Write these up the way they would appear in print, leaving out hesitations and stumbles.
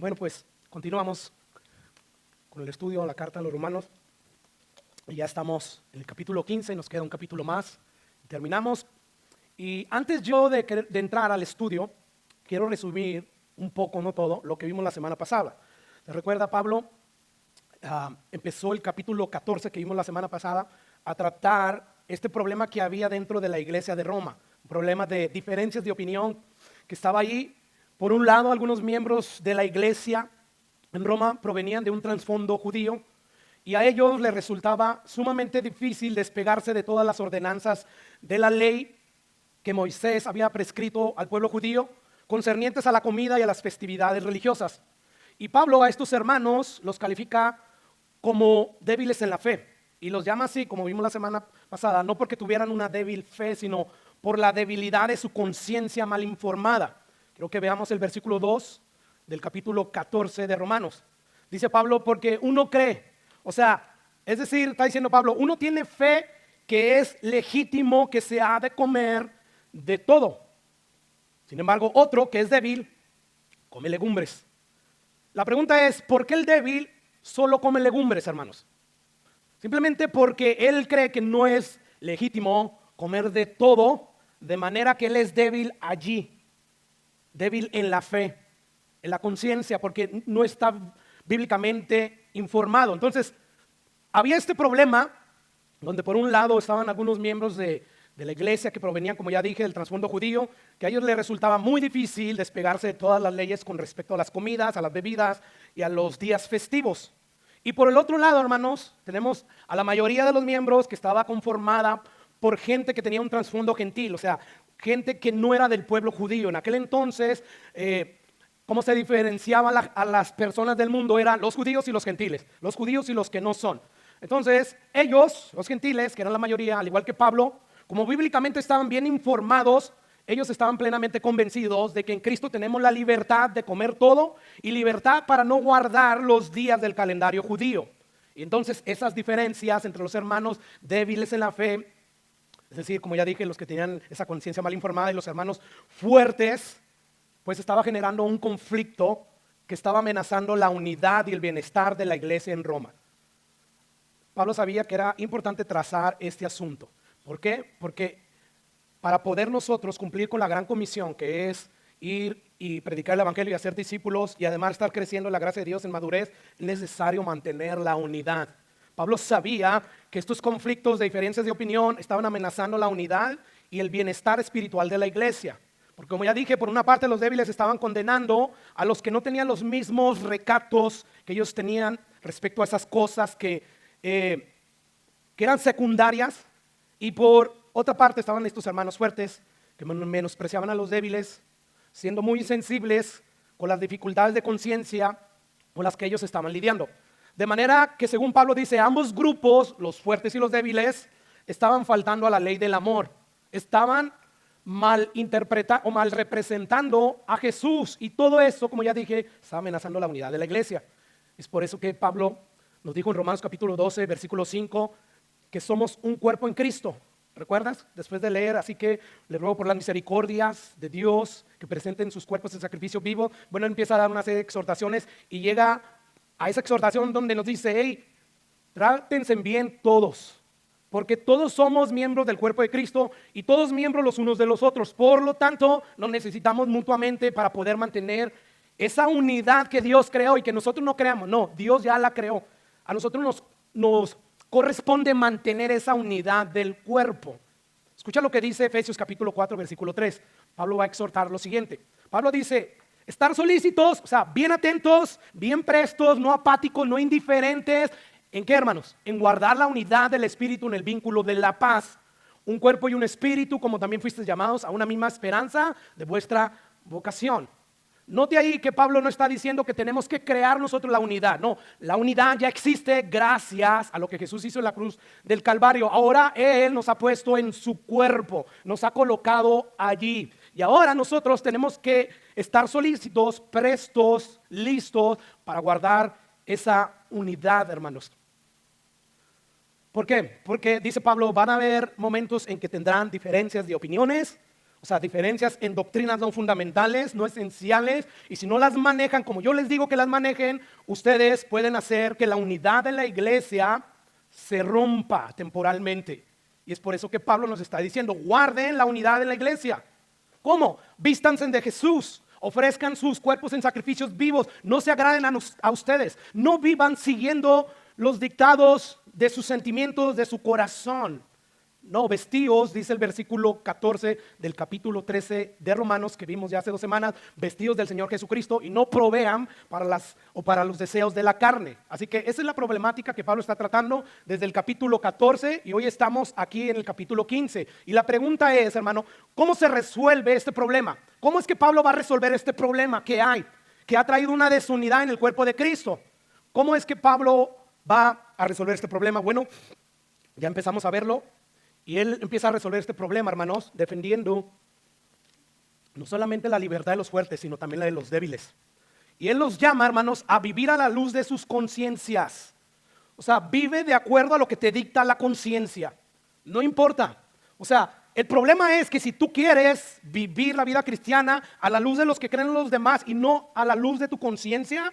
Bueno, pues continuamos con el estudio de la carta a los Romanos. Y ya estamos en el capítulo 15, nos queda un capítulo más. Terminamos. Y antes de entrar al estudio, quiero resumir un poco, no todo, lo que vimos la semana pasada. ¿Te recuerda, Pablo? Empezó el capítulo 14 que vimos la semana pasada a tratar este problema que había dentro de la iglesia de Roma. Un problema de diferencias de opinión que estaba ahí. Por un lado, algunos miembros de la iglesia en Roma provenían de un trasfondo judío y a ellos les resultaba sumamente difícil despegarse de todas las ordenanzas de la ley que Moisés había prescrito al pueblo judío concernientes a la comida y a las festividades religiosas. Y Pablo a estos hermanos los califica como débiles en la fe y los llama así, como vimos la semana pasada, no porque tuvieran una débil fe, sino por la debilidad de su conciencia mal informada. Quiero que veamos el versículo 2 del capítulo 14 de Romanos. Dice Pablo, porque uno cree, o sea, es decir, está diciendo Pablo, uno tiene fe que es legítimo que se ha de comer de todo. Sin embargo, otro que es débil, come legumbres. La pregunta es, ¿por qué el débil solo come legumbres, hermanos? Simplemente porque él cree que no es legítimo comer de todo, de manera que él es débil allí. Débil en la fe, en la conciencia, porque no está bíblicamente informado. Entonces, había este problema donde por un lado estaban algunos miembros de la iglesia que provenían, como ya dije, del trasfondo judío, que a ellos les resultaba muy difícil despegarse de todas las leyes con respecto a las comidas, a las bebidas y a los días festivos. Y por el otro lado, hermanos, tenemos a la mayoría de los miembros que estaba conformada por gente que tenía un trasfondo gentil, o sea, gente que no era del pueblo judío. En aquel entonces, ¿cómo se diferenciaban a las personas del mundo? Eran los judíos y los gentiles, los judíos y los que no son. Entonces, ellos, los gentiles, que eran la mayoría, al igual que Pablo, como bíblicamente estaban bien informados, ellos estaban plenamente convencidos de que en Cristo tenemos la libertad de comer todo y libertad para no guardar los días del calendario judío. Y entonces esas diferencias entre los hermanos débiles en la fe, es decir, como ya dije, los que tenían esa conciencia mal informada y los hermanos fuertes, pues estaba generando un conflicto que estaba amenazando la unidad y el bienestar de la iglesia en Roma. Pablo sabía que era importante trazar este asunto. ¿Por qué? Porque para poder nosotros cumplir con la gran comisión que es ir y predicar el evangelio y hacer discípulos y además estar creciendo en la gracia de Dios en madurez, es necesario mantener la unidad. Pablo sabía que estos conflictos de diferencias de opinión estaban amenazando la unidad y el bienestar espiritual de la iglesia. Porque como ya dije, por una parte los débiles estaban condenando a los que no tenían los mismos recatos que ellos tenían respecto a esas cosas que eran secundarias, y por otra parte estaban estos hermanos fuertes que menospreciaban a los débiles, siendo muy sensibles con las dificultades de conciencia con las que ellos estaban lidiando. De manera que, según Pablo dice, ambos grupos, los fuertes y los débiles, estaban faltando a la ley del amor. Estaban mal interpretando o mal representando a Jesús, y todo eso, como ya dije, estaba amenazando la unidad de la iglesia. Es por eso que Pablo nos dijo en Romanos capítulo 12, versículo 5, que somos un cuerpo en Cristo. ¿Recuerdas? Después de leer, así que le ruego por las misericordias de Dios que presenten sus cuerpos en sacrificio vivo. Bueno, empieza a dar una serie de exhortaciones y llega a esa exhortación donde nos dice, hey, trátense bien todos, porque todos somos miembros del cuerpo de Cristo y todos miembros los unos de los otros. Por lo tanto, nos necesitamos mutuamente para poder mantener esa unidad que Dios creó y que nosotros no creamos. No, Dios ya la creó. A nosotros nos corresponde mantener esa unidad del cuerpo. Escucha lo que dice Efesios capítulo 4, versículo 3. Pablo va a exhortar lo siguiente. Pablo dice, estar solícitos, o sea, bien atentos, bien prestos, no apáticos, no indiferentes. ¿En qué, hermanos? En guardar la unidad del espíritu en el vínculo de la paz. Un cuerpo y un espíritu, como también fuisteis llamados a una misma esperanza de vuestra vocación. Note ahí que Pablo no está diciendo que tenemos que crear nosotros la unidad. No, la unidad ya existe gracias a lo que Jesús hizo en la cruz del Calvario. Ahora Él nos ha puesto en su cuerpo, nos ha colocado allí. Y ahora nosotros tenemos que estar solícitos, prestos, listos para guardar esa unidad, hermanos. ¿Por qué? Porque dice Pablo, van a haber momentos en que tendrán diferencias de opiniones, O sea, diferencias en doctrinas no fundamentales, no esenciales, y si no las manejan como yo les digo que las manejen, ustedes pueden hacer que la unidad de la iglesia se rompa temporalmente. Y es por eso que Pablo nos está diciendo, guarden la unidad de la iglesia. ¿Cómo? Vístanse de Jesús, ofrezcan sus cuerpos en sacrificios vivos, no se agraden a ustedes, no vivan siguiendo los dictados de sus sentimientos, de su corazón. No, vestidos, dice el versículo 14 del capítulo 13 de Romanos que vimos ya hace 2 semanas, vestidos del Señor Jesucristo y no provean para los deseos de la carne. Así que esa es la problemática que Pablo está tratando desde el capítulo 14 y hoy estamos aquí en el capítulo 15. Y la pregunta es, hermano, ¿cómo se resuelve este problema? ¿Cómo es que Pablo va a resolver este problema que hay, que ha traído una desunidad en el cuerpo de Cristo? ¿Cómo es que Pablo va a resolver este problema? Bueno, ya empezamos a verlo. Y él empieza a resolver este problema, hermanos, defendiendo no solamente la libertad de los fuertes, sino también la de los débiles. Y él los llama, hermanos, a vivir a la luz de sus conciencias. O sea, vive de acuerdo a lo que te dicta la conciencia. No importa. O sea, el problema es que si tú quieres vivir la vida cristiana a la luz de los que creen en los demás y no a la luz de tu conciencia,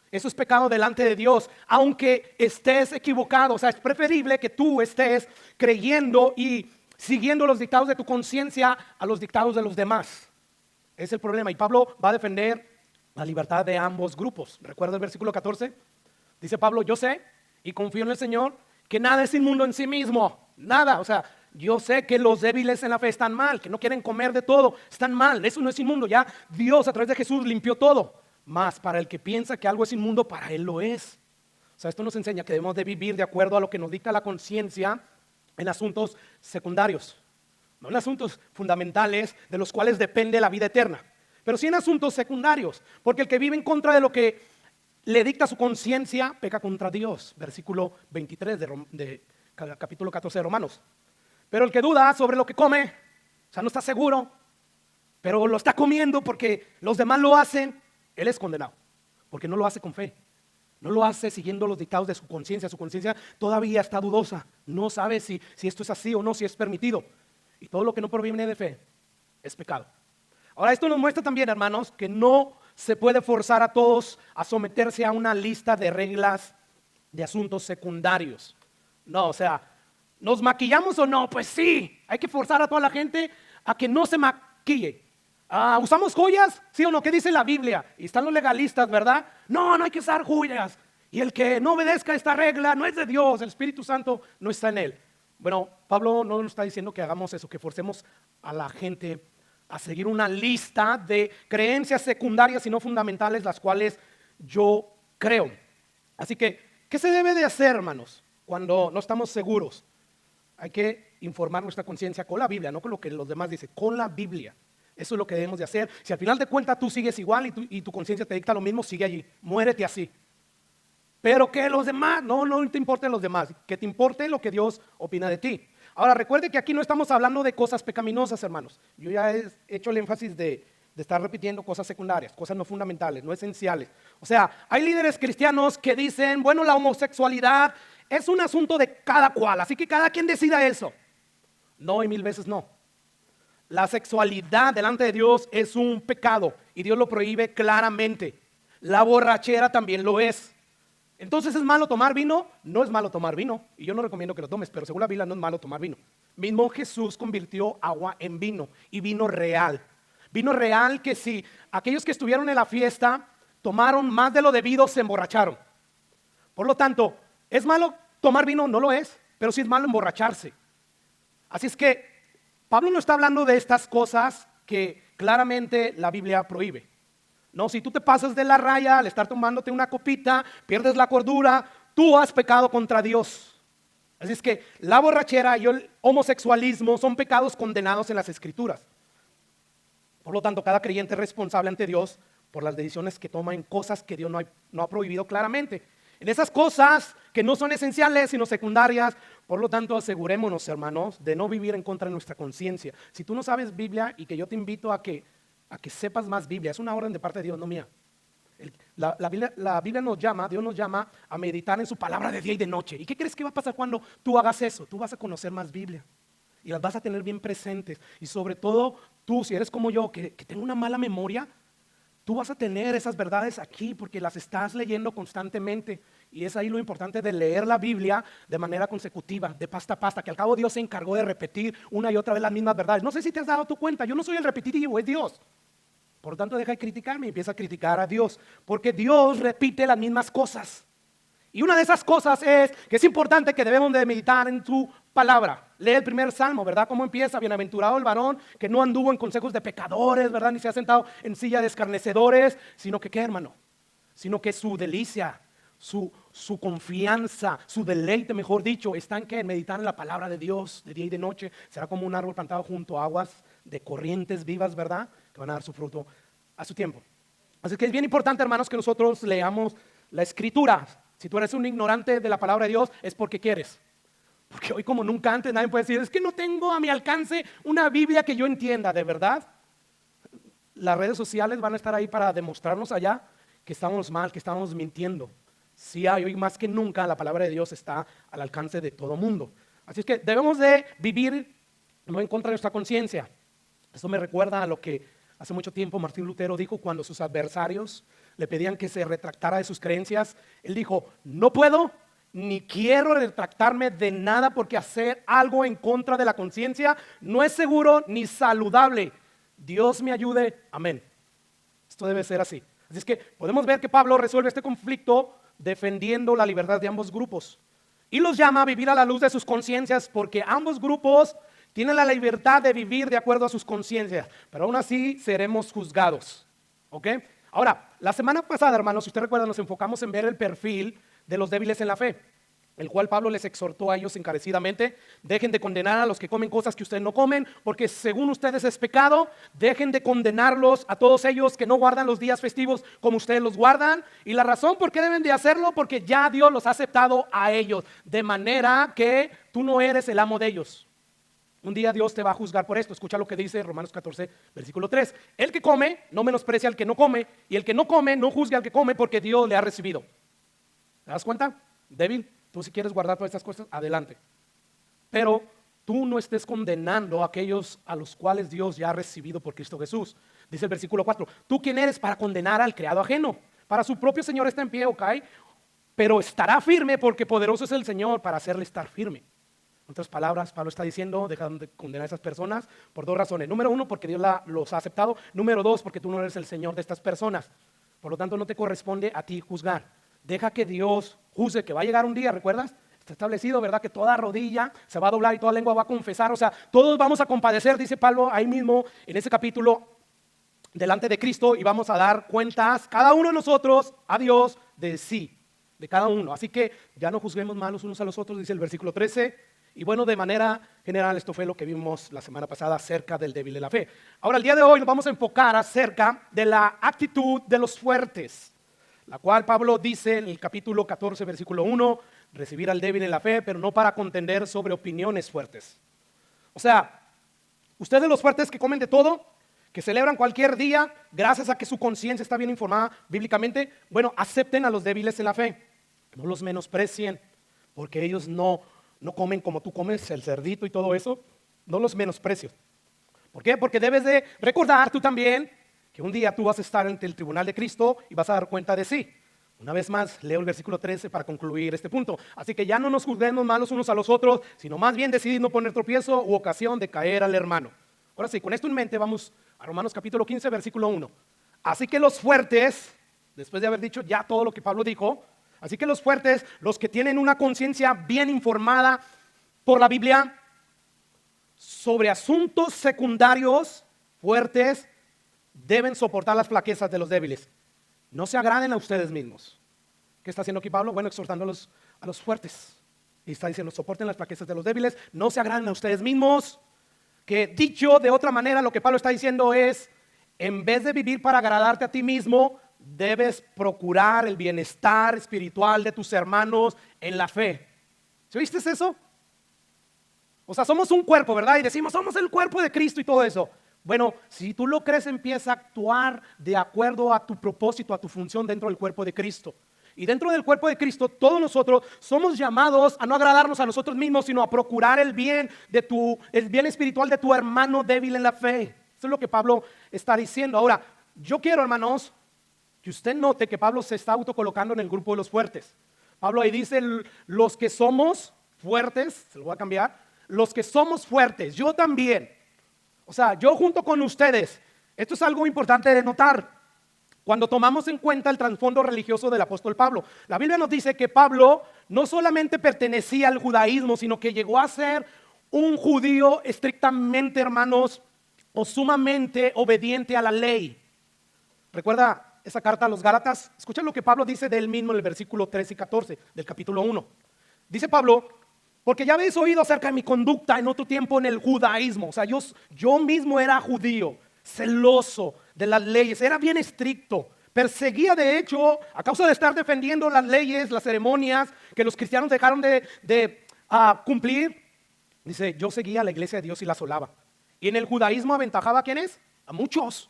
eso es pecado delante de Dios, aunque estés equivocado. O sea, es preferible que tú estés creyendo y siguiendo los dictados de tu conciencia a los dictados de los demás. Ese es el problema. Y Pablo va a defender la libertad de ambos grupos. ¿Recuerda el versículo 14? Dice Pablo, yo sé y confío en el Señor que nada es inmundo en sí mismo. Nada, o sea, yo sé que los débiles en la fe están mal, que no quieren comer de todo, están mal. Eso no es inmundo, ya Dios a través de Jesús limpió todo. Más para el que piensa que algo es inmundo, para él lo es. O sea, esto nos enseña que debemos de vivir de acuerdo a lo que nos dicta la conciencia en asuntos secundarios, no en asuntos fundamentales de los cuales depende la vida eterna, pero sí en asuntos secundarios, porque el que vive en contra de lo que le dicta su conciencia peca contra Dios, versículo 23 de capítulo 14 de Romanos. Pero el que duda sobre lo que come, o sea, no está seguro, pero lo está comiendo porque los demás lo hacen, él es condenado, porque no lo hace con fe, no lo hace siguiendo los dictados de su conciencia. Su conciencia todavía está dudosa, no sabe si esto es así o no, si es permitido. Y todo lo que no proviene de fe es pecado. Ahora, esto nos muestra también, hermanos, que no se puede forzar a todos a someterse a una lista de reglas de asuntos secundarios. No, o sea, ¿nos maquillamos o no? Pues sí, hay que forzar a toda la gente a que no se maquille. ¿Usamos joyas? ¿Sí o no? ¿Qué dice la Biblia? Y están los legalistas, ¿verdad? No, no hay que usar joyas. Y el que no obedezca esta regla no es de Dios, el Espíritu Santo no está en él. Bueno, Pablo no nos está diciendo que hagamos eso, que forcemos a la gente a seguir una lista de creencias secundarias y no fundamentales, las cuales yo creo. Así que, ¿qué se debe de hacer, hermanos, cuando no estamos seguros? Hay que informar nuestra conciencia con la Biblia, no con lo que los demás dicen, con la Biblia. Eso es lo que debemos de hacer. Si al final de cuentas tú sigues igual y tu conciencia te dicta lo mismo, sigue allí, muérete así. Pero que los demás, no te importen los demás, que te importe lo que Dios opina de ti. Ahora recuerde que aquí no estamos hablando de cosas pecaminosas, hermanos. Yo ya he hecho el énfasis de estar repitiendo cosas secundarias, cosas no fundamentales, no esenciales. O sea, hay líderes cristianos que dicen, bueno, la homosexualidad es un asunto de cada cual, así que cada quien decida eso. No, y 1000 veces no. La sexualidad delante de Dios es un pecado y Dios lo prohíbe claramente. La borrachera también lo es. Entonces, ¿es malo tomar vino? No es malo tomar vino y yo no recomiendo que lo tomes, pero según la Biblia no es malo tomar vino. Mismo Jesús convirtió agua en vino y vino real. Vino real que si aquellos que estuvieron en la fiesta tomaron más de lo debido, se emborracharon. Por lo tanto, ¿es malo tomar vino? No lo es, pero sí es malo emborracharse. Así es que Pablo no está hablando de estas cosas que claramente la Biblia prohíbe. No, si tú te pasas de la raya al estar tomándote una copita, pierdes la cordura, tú has pecado contra Dios. Así es que la borrachera y el homosexualismo son pecados condenados en las Escrituras. Por lo tanto, cada creyente es responsable ante Dios por las decisiones que toma en cosas que Dios no ha prohibido claramente. En esas cosas que no son esenciales sino secundarias, por lo tanto asegurémonos, hermanos, de no vivir en contra de nuestra conciencia. Si tú no sabes Biblia y que yo te invito a que sepas más Biblia, es una orden de parte de Dios, no mía. La Biblia nos llama, Dios nos llama a meditar en su palabra de día y de noche. ¿Y qué crees que va a pasar cuando tú hagas eso? Tú vas a conocer más Biblia y las vas a tener bien presentes. Y sobre todo tú, si eres como yo, que tengo una mala memoria, tú vas a tener esas verdades aquí porque las estás leyendo constantemente. Y es ahí lo importante de leer la Biblia de manera consecutiva, de pasta a pasta, que al cabo Dios se encargó de repetir una y otra vez las mismas verdades. No sé si te has dado tu cuenta, yo no soy el repetitivo, es Dios. Por lo tanto, deja de criticarme y empieza a criticar a Dios, porque Dios repite las mismas cosas. Y una de esas cosas es que es importante que debemos de meditar en su palabra. Lee el primer salmo, ¿verdad? ¿Cómo empieza? Bienaventurado el varón que no anduvo en consejos de pecadores, ¿verdad? Ni se ha sentado en silla de escarnecedores, sino que, ¿qué, hermano? Sino que su delicia, su confianza, su deleite, mejor dicho, está en que meditar en la palabra de Dios de día y de noche. Será como un árbol plantado junto a aguas de corrientes vivas, ¿verdad? Que van a dar su fruto a su tiempo. Así que es bien importante, hermanos, que nosotros leamos la Escritura. Si tú eres un ignorante de la palabra de Dios, es porque quieres. Porque hoy como nunca antes nadie puede decir, es que no tengo a mi alcance una Biblia que yo entienda, ¿de verdad? Las redes sociales van a estar ahí para demostrarnos allá que estamos mal, que estamos mintiendo. Sí, hoy más que nunca la palabra de Dios está al alcance de todo mundo. Así es que debemos de vivir no en contra de nuestra conciencia. Esto me recuerda a lo que hace mucho tiempo Martín Lutero dijo cuando sus adversarios le pedían que se retractara de sus creencias. Él dijo, no puedo ni quiero retractarme de nada porque hacer algo en contra de la conciencia no es seguro ni saludable. Dios me ayude, amén. Esto debe ser así. Así es que podemos ver que Pablo resuelve este conflicto defendiendo la libertad de ambos grupos y los llama a vivir a la luz de sus conciencias porque ambos grupos tienen la libertad de vivir de acuerdo a sus conciencias, pero aún así seremos juzgados. ¿Ok? Ahora, la semana pasada, hermanos, si usted recuerda, nos enfocamos en ver el perfil de los débiles en la fe, el cual Pablo les exhortó a ellos encarecidamente: dejen de condenar a los que comen cosas que ustedes no comen, porque según ustedes es pecado. Dejen de condenarlos a todos ellos que no guardan los días festivos como ustedes los guardan. Y la razón por qué deben de hacerlo, porque ya Dios los ha aceptado a ellos, de manera que tú no eres el amo de ellos. Un día Dios te va a juzgar por esto. Escucha lo que dice Romanos 14, versículo 3. El que come no menosprecia al que no come, y el que no come no juzgue al que come, porque Dios le ha recibido. ¿Te das cuenta? Débil, tú si quieres guardar todas estas cosas, adelante. Pero tú no estés condenando a aquellos a los cuales Dios ya ha recibido por Cristo Jesús. Dice el versículo 4. ¿Tú quién eres para condenar al criado ajeno? Para su propio Señor está en pie o cae, pero estará firme porque poderoso es el Señor para hacerle estar firme. En otras palabras, Pablo está diciendo, dejan de condenar a esas personas por dos razones. Número uno, porque Dios los ha aceptado. Número dos, porque tú no eres el Señor de estas personas. Por lo tanto, no te corresponde a ti juzgar. Deja que Dios juzgue, que va a llegar un día, ¿recuerdas? Está establecido, ¿verdad? Que toda rodilla se va a doblar y toda lengua va a confesar. O sea, todos vamos a compadecer, dice Pablo ahí mismo en ese capítulo, delante de Cristo, y vamos a dar cuentas, cada uno de nosotros, a Dios, de sí, de cada uno. Así que ya no juzguemos mal los unos a los otros, dice el versículo 13. Y bueno, de manera general, esto fue lo que vimos la semana pasada acerca del débil de la fe. Ahora, el día de hoy nos vamos a enfocar acerca de la actitud de los fuertes, la cual Pablo dice en el capítulo 14, versículo 1, recibir al débil en la fe, pero no para contender sobre opiniones fuertes. O sea, ustedes los fuertes que comen de todo, que celebran cualquier día, gracias a que su conciencia está bien informada bíblicamente, bueno, acepten a los débiles en la fe, no los menosprecien, porque ellos no comen como tú comes, el cerdito y todo eso, no los menosprecies. ¿Por qué? Porque debes de recordar tú también que un día tú vas a estar ante el tribunal de Cristo y vas a dar cuenta de sí. Una vez más, leo el versículo 13 para concluir este punto. Así que ya no nos juzguemos mal los unos a los otros, sino más bien decidid no poner tropiezo u ocasión de caer al hermano. Ahora sí, con esto en mente vamos a Romanos capítulo 15, versículo 1. Así que los fuertes, después de haber dicho ya todo lo que Pablo dijo, así que los fuertes, los que tienen una conciencia bien informada por la Biblia sobre asuntos secundarios fuertes, deben soportar las flaquezas de los débiles. No se agraden a ustedes mismos. ¿Qué está haciendo aquí Pablo? Bueno, exhortando a los fuertes. Y está diciendo, soporten las flaquezas de los débiles, no se agraden a ustedes mismos. Que dicho de otra manera, lo que Pablo está diciendo es, en vez de vivir para agradarte a ti mismo, debes procurar el bienestar espiritual de tus hermanos en la fe. ¿Sí oíste eso? O sea, somos un cuerpo, ¿verdad? Y decimos, somos el cuerpo de Cristo y todo eso. Bueno, si tú lo crees, empieza a actuar de acuerdo a tu propósito, a tu función dentro del cuerpo de Cristo. Y dentro del cuerpo de Cristo, todos nosotros somos llamados a no agradarnos a nosotros mismos, sino a procurar el bien el bien espiritual de tu hermano débil en la fe. Eso es lo que Pablo está diciendo. Ahora, yo quiero, hermanos, que usted note que Pablo se está autocolocando en el grupo de los fuertes. Pablo ahí dice, los que somos fuertes, se lo voy a cambiar, los que somos fuertes, yo también. O sea, yo junto con ustedes. Esto es algo importante de notar. Cuando tomamos en cuenta el trasfondo religioso del apóstol Pablo, la Biblia nos dice que Pablo no solamente pertenecía al judaísmo, sino que llegó a ser un judío estrictamente, hermanos, o sumamente obediente a la ley. ¿Recuerda esa carta a los Gálatas? Escuchen lo que Pablo dice de él mismo en el versículo 13 y 14 del capítulo 1. Dice Pablo, porque ya habéis oído acerca de mi conducta en otro tiempo en el judaísmo. O sea, yo mismo era judío, celoso de las leyes, era bien estricto, perseguía de hecho a causa de estar defendiendo las leyes, las ceremonias que los cristianos dejaron de cumplir. Dice, yo seguía a la iglesia de Dios y la asolaba. Y en el judaísmo aventajaba ¿a quiénes? A muchos.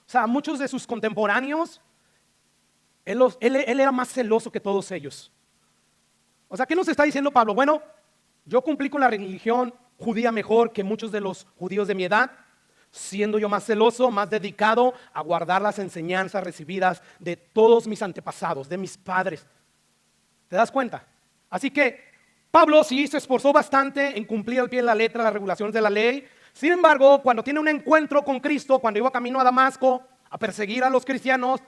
O sea, a muchos de sus contemporáneos, él era más celoso que todos ellos. O sea, ¿qué nos está diciendo Pablo? Bueno, yo cumplí con la religión judía mejor que muchos de los judíos de mi edad, siendo yo más celoso, más dedicado a guardar las enseñanzas recibidas de todos mis antepasados, de mis padres. ¿Te das cuenta? Así que Pablo sí se esforzó bastante en cumplir al pie de la letra las regulaciones de la ley. Sin embargo, cuando tiene un encuentro con Cristo, cuando iba camino a Damasco a perseguir a los cristianos,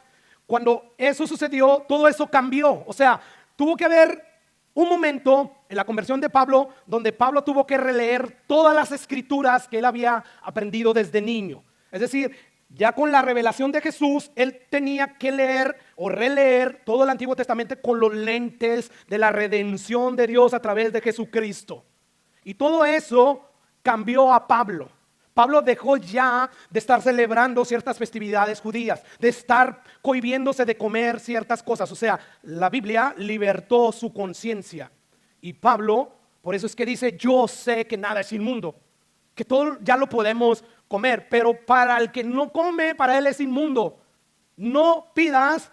cuando eso sucedió, todo eso cambió. O sea, tuvo que haber un momento en la conversión de Pablo donde Pablo tuvo que releer todas las escrituras que él había aprendido desde niño. Es decir, ya con la revelación de Jesús, él tenía que leer o releer todo el Antiguo Testamento con los lentes de la redención de Dios a través de Jesucristo. Y todo eso cambió a Pablo. Pablo dejó ya de estar celebrando ciertas festividades judías, de estar cohibiéndose de comer ciertas cosas. O sea, la Biblia libertó su conciencia. Y Pablo, por eso es que dice, yo sé que nada es inmundo, que todo ya lo podemos comer, pero para el que no come, para él es inmundo. No pidas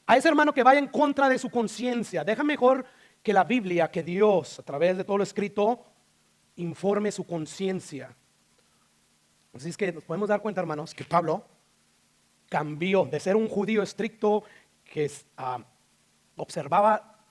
a ese hermano que vaya en contra de su conciencia. Deja mejor que la Biblia, que Dios, a través de todo lo escrito, informe su conciencia. Así es que nos podemos dar cuenta, hermanos, que Pablo cambió de ser un judío estricto que observaba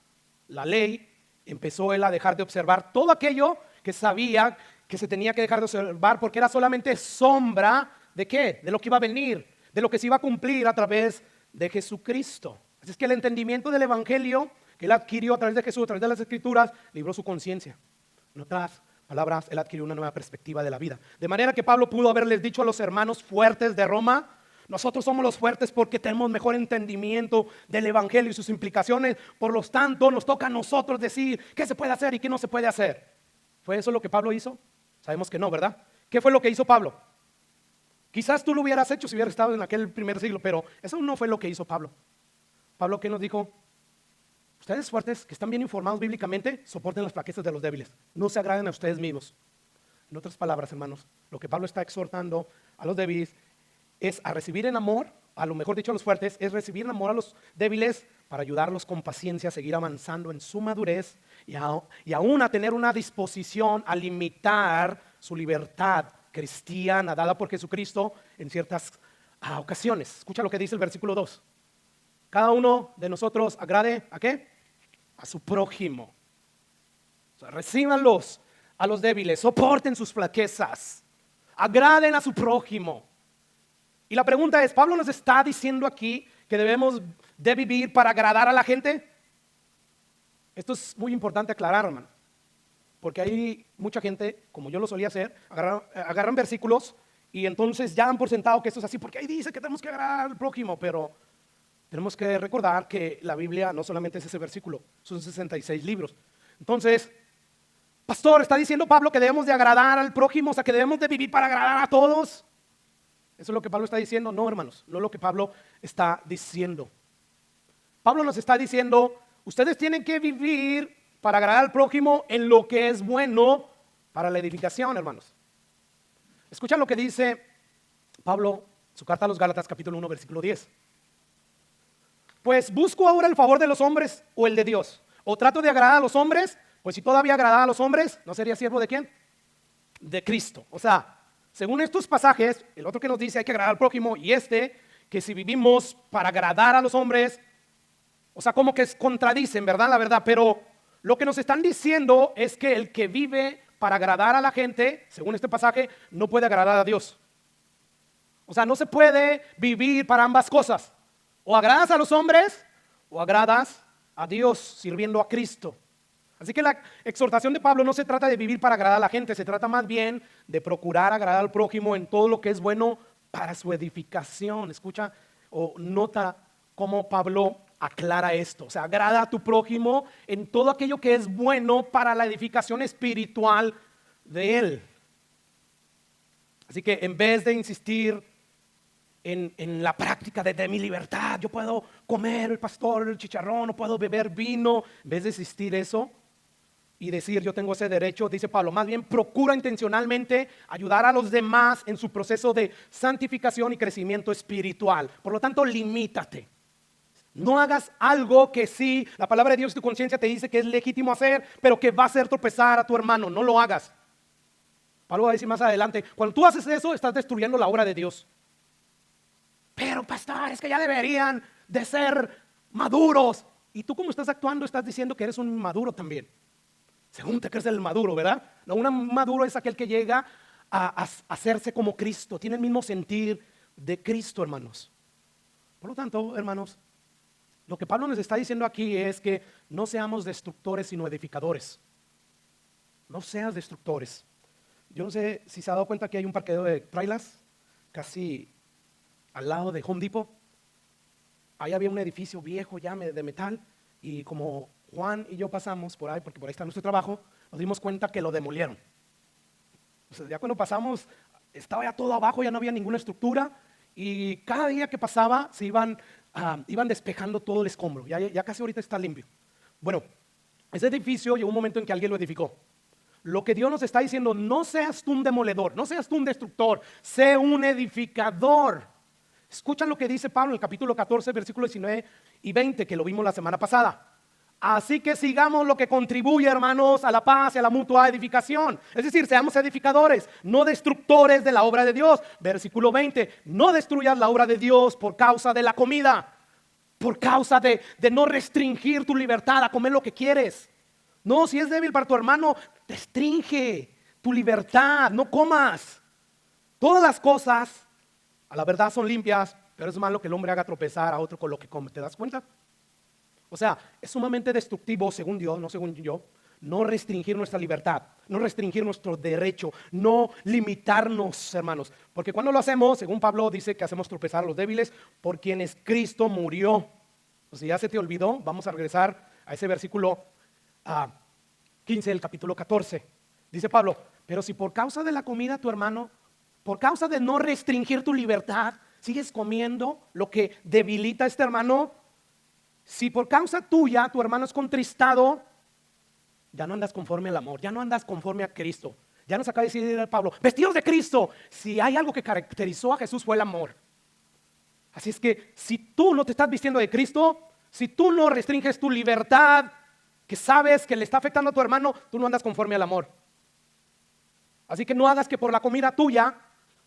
la ley, empezó él a dejar de observar todo aquello que sabía que se tenía que dejar de observar porque era solamente sombra ¿de qué? De lo que iba a venir, de lo que se iba a cumplir a través de Jesucristo. Así es que el entendimiento del evangelio que él adquirió a través de Jesús, a través de las escrituras, libró su conciencia. En otras palabras, él adquirió una nueva perspectiva de la vida. De manera que Pablo pudo haberles dicho a los hermanos fuertes de Roma: nosotros somos los fuertes porque tenemos mejor entendimiento del evangelio y sus implicaciones. Por lo tanto, nos toca a nosotros decir qué se puede hacer y qué no se puede hacer. ¿Fue eso lo que Pablo hizo? Sabemos que no, ¿verdad? ¿Qué fue lo que hizo Pablo? Quizás tú lo hubieras hecho si hubieras estado en aquel primer siglo, pero eso no fue lo que hizo Pablo. Pablo, ¿qué nos dijo? Ustedes fuertes, que están bien informados bíblicamente, soporten las flaquezas de los débiles. No se agraden a ustedes mismos. En otras palabras, hermanos, lo que Pablo está exhortando a los débiles es a recibir en amor, a lo mejor dicho a los fuertes, es recibir en amor a los débiles para ayudarlos con paciencia a seguir avanzando en su madurez y aún a tener una disposición a limitar su libertad cristiana dada por Jesucristo en ciertas ocasiones. Escucha lo que dice el versículo 2. Cada uno de nosotros agrade ¿a qué? A su prójimo. O sea, recíbanlos a los débiles, soporten sus flaquezas, agraden a su prójimo. Y la pregunta es, ¿Pablo nos está diciendo aquí que debemos de vivir para agradar a la gente? Esto es muy importante aclarar, hermano, porque hay mucha gente, como yo lo solía hacer, agarran versículos y entonces ya dan por sentado que esto es así, porque ahí dice que tenemos que agradar al prójimo, pero tenemos que recordar que la Biblia no solamente es ese versículo, son 66 libros. Entonces, pastor, ¿está diciendo Pablo que debemos de agradar al prójimo? O sea, que debemos de vivir para agradar a todos. ¿Eso es lo que Pablo está diciendo? No, hermanos, no es lo que Pablo está diciendo. Pablo nos está diciendo, ustedes tienen que vivir para agradar al prójimo en lo que es bueno para la edificación, hermanos. Escucha lo que dice Pablo, su carta a los Gálatas, capítulo 1, versículo 10. pues busco ahora el favor de los hombres o el de Dios. O trato de agradar a los hombres, pues si todavía agradara a los hombres, ¿no sería siervo de quién? De Cristo. O sea, según estos pasajes, el otro que nos dice hay que agradar al prójimo y que si vivimos para agradar a los hombres, o sea, como que contradicen, ¿verdad? La verdad, pero lo que nos están diciendo es que el que vive para agradar a la gente, según este pasaje, no puede agradar a Dios. O sea, no se puede vivir para ambas cosas. O agradas a los hombres o agradas a Dios sirviendo a Cristo. Así que la exhortación de Pablo no se trata de vivir para agradar a la gente, se trata más bien de procurar agradar al prójimo en todo lo que es bueno para su edificación. Escucha o nota cómo Pablo aclara esto. O sea, agrada a tu prójimo en todo aquello que es bueno para la edificación espiritual de él. Así que en vez de insistir en la práctica de mi libertad, yo puedo comer el pastor, el chicharrón, no puedo beber vino, en vez de insistir eso y decir yo tengo ese derecho, dice Pablo, más bien procura intencionalmente ayudar a los demás en su proceso de santificación y crecimiento espiritual. Por lo tanto, limítate. No hagas algo que sí, la palabra de Dios y tu conciencia te dice que es legítimo hacer, pero que va a hacer tropezar a tu hermano. No lo hagas. Pablo va a decir más adelante, cuando tú haces eso, estás destruyendo la obra de Dios. Pero pastor, es que ya deberían de ser maduros. Y tú como estás actuando, estás diciendo que eres un inmaduro también. Según te crees el maduro, ¿verdad? No, un maduro es aquel que llega a hacerse como Cristo. Tiene el mismo sentir de Cristo, hermanos. Por lo tanto, hermanos, lo que Pablo nos está diciendo aquí es que no seamos destructores, sino edificadores. No seas destructores. Yo no sé si se ha dado cuenta que hay un parqueo de trailers casi al lado de Home Depot. Ahí había un edificio viejo ya de metal y como Juan y yo pasamos por ahí, porque por ahí está nuestro trabajo, nos dimos cuenta que lo demolieron. O sea, ya cuando pasamos estaba ya todo abajo, ya no había ninguna estructura y cada día que pasaba se iban despejando todo el escombro. Ya casi ahorita está limpio. Bueno, ese edificio llegó un momento en que alguien lo edificó. Lo que Dios nos está diciendo, no seas tú un demoledor, no seas tú un destructor, sé un edificador. Escuchan lo que dice Pablo en el capítulo 14, versículos 19 y 20, que lo vimos la semana pasada. Así que sigamos lo que contribuye, hermanos, a la paz y a la mutua edificación. Es decir, seamos edificadores, no destructores de la obra de Dios. Versículo 20, no destruyas la obra de Dios por causa de la comida, por causa de no restringir tu libertad a comer lo que quieres. No, si es débil para tu hermano, restringe tu libertad, no comas. Todas las cosas a la verdad son limpias, pero es malo que el hombre haga tropezar a otro con lo que come. ¿Te das cuenta? O sea, es sumamente destructivo, según Dios, no según yo, no restringir nuestra libertad, no restringir nuestro derecho, no limitarnos, hermanos. Porque cuando lo hacemos, según Pablo dice que hacemos tropezar a los débiles, por quienes Cristo murió. O sea, ya se te olvidó, vamos a regresar a ese versículo 15 del capítulo 14. Dice Pablo, pero si por causa de la comida tu hermano, por causa de no restringir tu libertad, sigues comiendo lo que debilita a este hermano, si por causa tuya tu hermano es contristado, ya no andas conforme al amor, ya no andas conforme a Cristo. Ya nos acaba de decir Pablo, vestidos de Cristo. Si hay algo que caracterizó a Jesús fue el amor. Así es que si tú no te estás vistiendo de Cristo, si tú no restringes tu libertad, que sabes que le está afectando a tu hermano, tú no andas conforme al amor. Así que no hagas que por la comida tuya,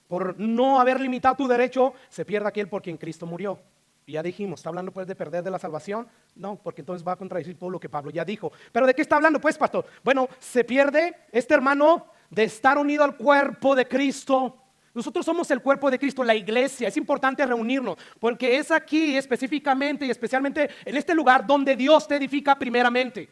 por no haber limitado tu derecho, se pierda aquel por quien Cristo murió. Y ya dijimos, ¿está hablando pues de perder de la salvación? No, porque entonces va a contradecir todo lo que Pablo ya dijo. ¿Pero de qué está hablando pues, pastor? Bueno, se pierde este hermano de estar unido al cuerpo de Cristo. Nosotros somos el cuerpo de Cristo, la iglesia. Es importante reunirnos, porque es aquí específicamente y especialmente en este lugar donde Dios te edifica primeramente.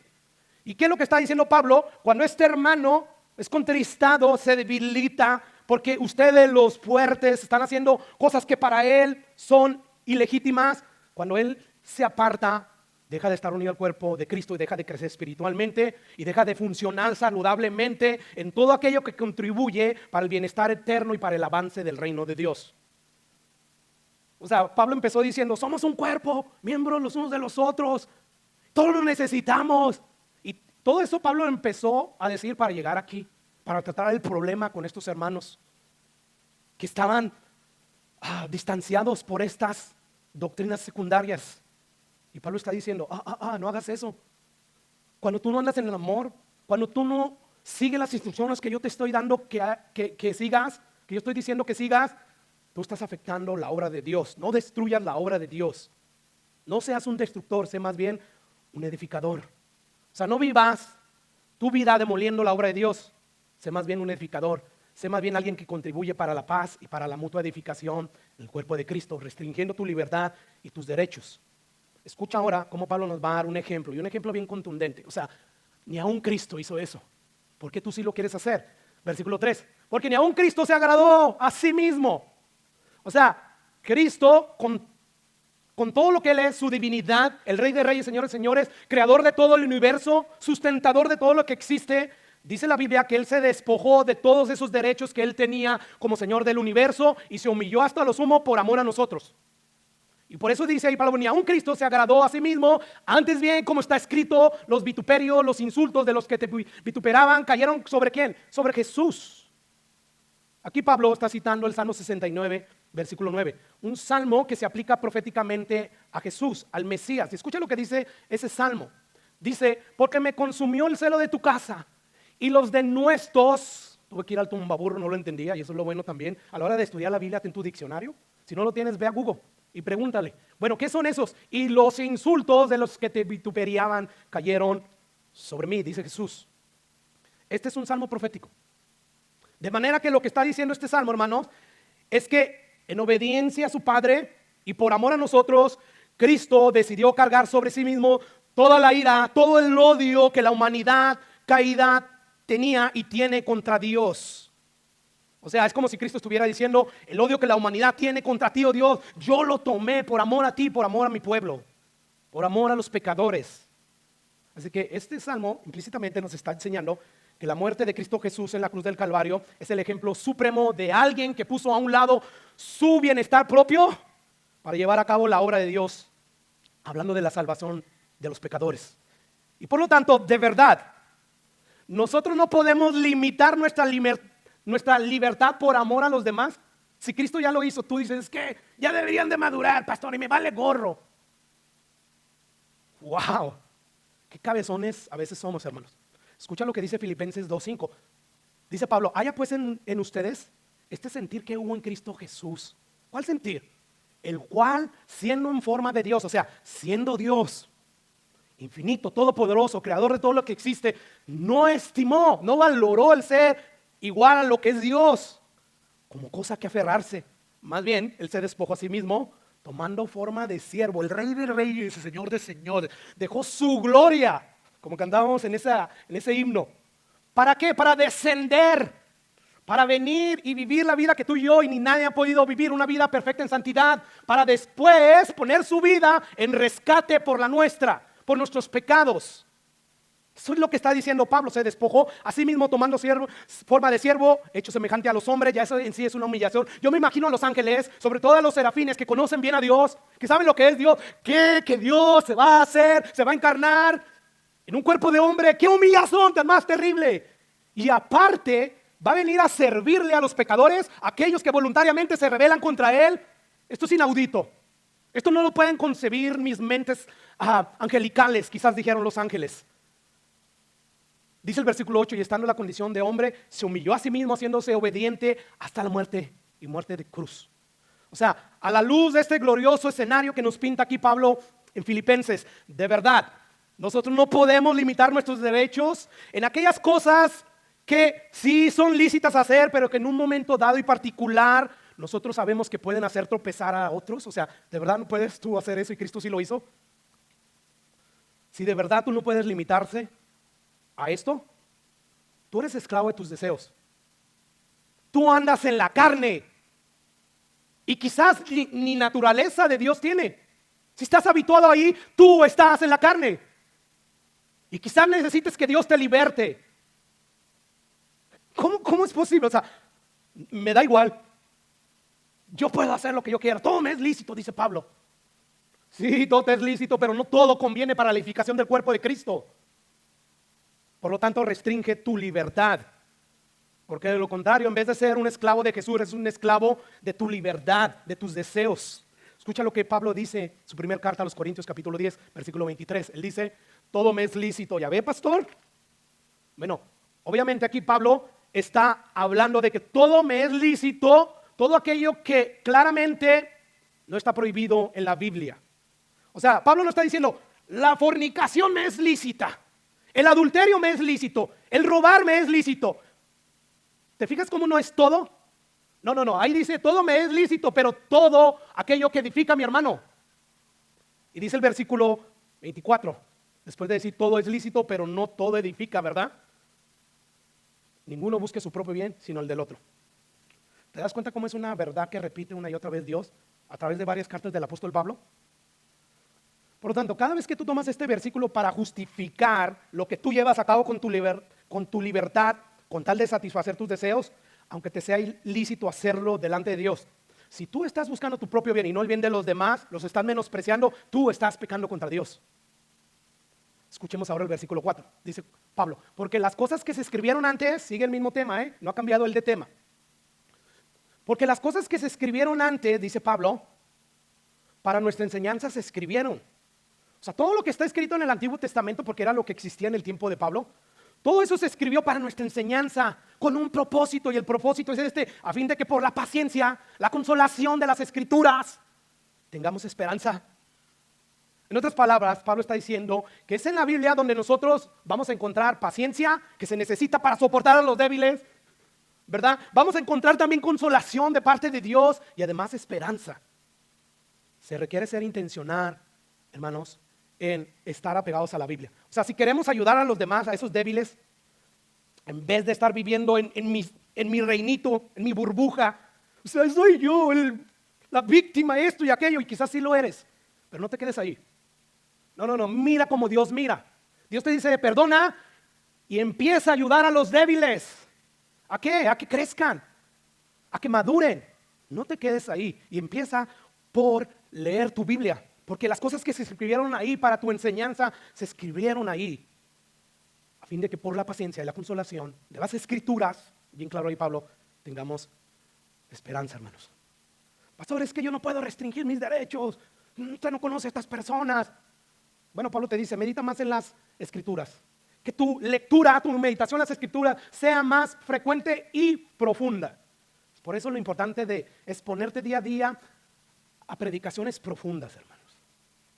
¿Y qué es lo que está diciendo Pablo? Cuando este hermano es contristado, se debilita, porque ustedes los fuertes están haciendo cosas que para él son ilegítimas, cuando él se aparta, deja de estar unido al cuerpo de Cristo y deja de crecer espiritualmente y deja de funcionar saludablemente en todo aquello que contribuye para el bienestar eterno y para el avance del reino de Dios. O sea, Pablo empezó diciendo, somos un cuerpo, miembros los unos de los otros, todos lo necesitamos. Y todo eso Pablo empezó a decir para llegar aquí, para tratar el problema con estos hermanos que estaban distanciados por estas doctrinas secundarias. Y Pablo está diciendo, no hagas eso. Cuando tú no andas en el amor, cuando tú no sigues las instrucciones que yo te estoy dando que sigas, que yo estoy diciendo que sigas, tú estás afectando la obra de Dios. No destruyas la obra de Dios. No seas un destructor, sé más bien un edificador. O sea, no vivas tu vida demoliendo la obra de Dios. Sé más bien un edificador. Sé más bien alguien que contribuye para la paz y para la mutua edificación del cuerpo de Cristo, restringiendo tu libertad y tus derechos. Escucha ahora cómo Pablo nos va a dar un ejemplo, y un ejemplo bien contundente. O sea, ni aún Cristo hizo eso. ¿Por qué tú sí lo quieres hacer? Versículo 3. Porque ni aún Cristo se agradó a sí mismo. O sea, Cristo con todo lo que Él es, su divinidad, el Rey de Reyes, Señores, Señores, creador de todo el universo, sustentador de todo lo que existe, dice la Biblia que Él se despojó de todos esos derechos que Él tenía como Señor del universo y se humilló hasta lo sumo por amor a nosotros. Y por eso dice ahí Pablo, ni aun Cristo se agradó a sí mismo, antes bien, como está escrito, los vituperios, los insultos de los que te vituperaban, cayeron ¿sobre quién? Sobre Jesús. Aquí Pablo está citando el Salmo 69, versículo 9, un salmo que se aplica proféticamente a Jesús, al Mesías. Y escucha lo que dice ese salmo. Dice, porque me consumió el celo de tu casa y los denuestos. Tuve que ir al tumbaburro, no lo entendía, y eso es lo bueno también. A la hora de estudiar la Biblia, ten tu diccionario. Si no lo tienes, ve a Google y pregúntale, bueno, ¿qué son esos? Y los insultos de los que te vituperaban cayeron sobre mí, dice Jesús. Este es un salmo profético. De manera que lo que está diciendo este salmo, hermanos, es que en obediencia a su Padre y por amor a nosotros, Cristo decidió cargar sobre sí mismo toda la ira, todo el odio que la humanidad caída tenía y tiene contra Dios. O sea, es como si Cristo estuviera diciendo, el odio que la humanidad tiene contra ti, oh Dios, yo lo tomé por amor a ti, por amor a mi pueblo, por amor a los pecadores. Así que este salmo implícitamente nos está enseñando que la muerte de Cristo Jesús en la cruz del Calvario es el ejemplo supremo de alguien que puso a un lado su bienestar propio para llevar a cabo la obra de Dios, hablando de la salvación de los pecadores. Y por lo tanto, de verdad, nosotros no podemos limitar nuestra libertad por amor a los demás. Si Cristo ya lo hizo, tú dices, es que ya deberían de madurar, pastor, y me vale gorro. ¡Wow! Qué cabezones a veces somos, hermanos. Escucha lo que dice Filipenses 2:5. Dice Pablo, haya pues en ustedes este sentir que hubo en Cristo Jesús. ¿Cuál sentir? El cual, siendo en forma de Dios, o sea, siendo Dios, infinito, todopoderoso, creador de todo lo que existe, no estimó, no valoró el ser igual a lo que es Dios como cosa que aferrarse. Más bien, Él se despojó a sí mismo, tomando forma de siervo, el Rey de Reyes, el Señor de Señores, dejó su gloria, como cantábamos en ese himno. ¿Para qué? Para descender, para venir y vivir la vida que tú y yo y ni nadie ha podido vivir, una vida perfecta en santidad, para después poner su vida en rescate por la nuestra, por nuestros pecados. Eso es lo que está diciendo Pablo, se despojó a sí mismo tomando forma de siervo, hecho semejante a los hombres, ya eso en sí es una humillación. Yo me imagino a los ángeles, sobre todo a los serafines que conocen bien a Dios, que saben lo que es Dios, que Dios se va a hacer, se va a encarnar en un cuerpo de hombre. ¡Qué humillación tan más terrible! Y aparte va a venir a servirle a los pecadores, aquellos que voluntariamente se rebelan contra Él. Esto es inaudito. Esto no lo pueden concebir mis mentes angelicales, quizás dijeron los ángeles. Dice el versículo 8, y estando en la condición de hombre, se humilló a sí mismo, haciéndose obediente hasta la muerte y muerte de cruz. O sea, a la luz de este glorioso escenario que nos pinta aquí Pablo en Filipenses, de verdad, nosotros no podemos limitar nuestros derechos en aquellas cosas que sí son lícitas hacer, pero que en un momento dado y particular nosotros sabemos que pueden hacer tropezar a otros. O sea, ¿de verdad no puedes tú hacer eso y Cristo sí lo hizo? Si de verdad tú no puedes limitarse a esto, tú eres esclavo de tus deseos. Tú andas en la carne y quizás ni naturaleza de Dios tiene. Si estás habituado ahí, tú estás en la carne y quizás necesites que Dios te liberte. ¿Cómo es posible? O sea, me da igual. Yo puedo hacer lo que yo quiera. Todo me es lícito, dice Pablo. Sí, todo te es lícito, pero no todo conviene para la edificación del cuerpo de Cristo. Por lo tanto, restringe tu libertad. Porque de lo contrario, en vez de ser un esclavo de Jesús, eres un esclavo de tu libertad, de tus deseos. Escucha lo que Pablo dice, su primera carta a los Corintios, capítulo 10, versículo 23. Él dice, todo me es lícito. ¿Ya ve, pastor? Bueno, obviamente aquí Pablo está hablando de que todo me es lícito, todo aquello que claramente no está prohibido en la Biblia. O sea, Pablo no está diciendo, la fornicación me es lícita, el adulterio me es lícito, el robar me es lícito. ¿Te fijas cómo no es todo? No, ahí dice, todo me es lícito, pero todo aquello que edifica a mi hermano. Y dice el versículo 24, después de decir, todo es lícito, pero no todo edifica, ¿verdad? Ninguno busque su propio bien, sino el del otro. ¿Te das cuenta cómo es una verdad que repite una y otra vez Dios a través de varias cartas del apóstol Pablo? Por lo tanto, cada vez que tú tomas este versículo para justificar lo que tú llevas a cabo con tu libertad, con tal de satisfacer tus deseos, aunque te sea ilícito hacerlo delante de Dios, si tú estás buscando tu propio bien y no el bien de los demás, los estás menospreciando, tú estás pecando contra Dios. Escuchemos ahora el versículo 4, dice Pablo, porque las cosas que se escribieron antes, sigue el mismo tema, no ha cambiado el de tema. Porque las cosas que se escribieron antes, dice Pablo, para nuestra enseñanza se escribieron. O sea, todo lo que está escrito en el Antiguo Testamento, porque era lo que existía en el tiempo de Pablo, todo eso se escribió para nuestra enseñanza, con un propósito, y el propósito es a fin de que por la paciencia, la consolación de las Escrituras, tengamos esperanza. En otras palabras, Pablo está diciendo que es en la Biblia donde nosotros vamos a encontrar paciencia que se necesita para soportar a los débiles, ¿verdad? Vamos a encontrar también consolación de parte de Dios y además esperanza. Se requiere ser intencional, hermanos, en estar apegados a la Biblia. O sea, si queremos ayudar a los demás, a esos débiles, en vez de estar viviendo en mi reinito, en mi burbuja, o sea, soy yo la víctima, esto y aquello, y quizás sí lo eres, pero no te quedes ahí. No, mira como Dios mira. Dios te dice, perdona y empieza a ayudar a los débiles. ¿A qué? A que crezcan, a que maduren. No te quedes ahí y empieza por leer tu Biblia, porque las cosas que se escribieron ahí para tu enseñanza se escribieron ahí, a fin de que por la paciencia y la consolación de las Escrituras, bien claro ahí Pablo, tengamos esperanza, hermanos. Pastor, es que yo no puedo restringir mis derechos, usted no conoce a estas personas. Bueno, Pablo te dice, medita más en las Escrituras, que tu lectura, tu meditación en las Escrituras sea más frecuente y profunda. Por eso lo importante de exponerte día a día a predicaciones profundas, hermanos.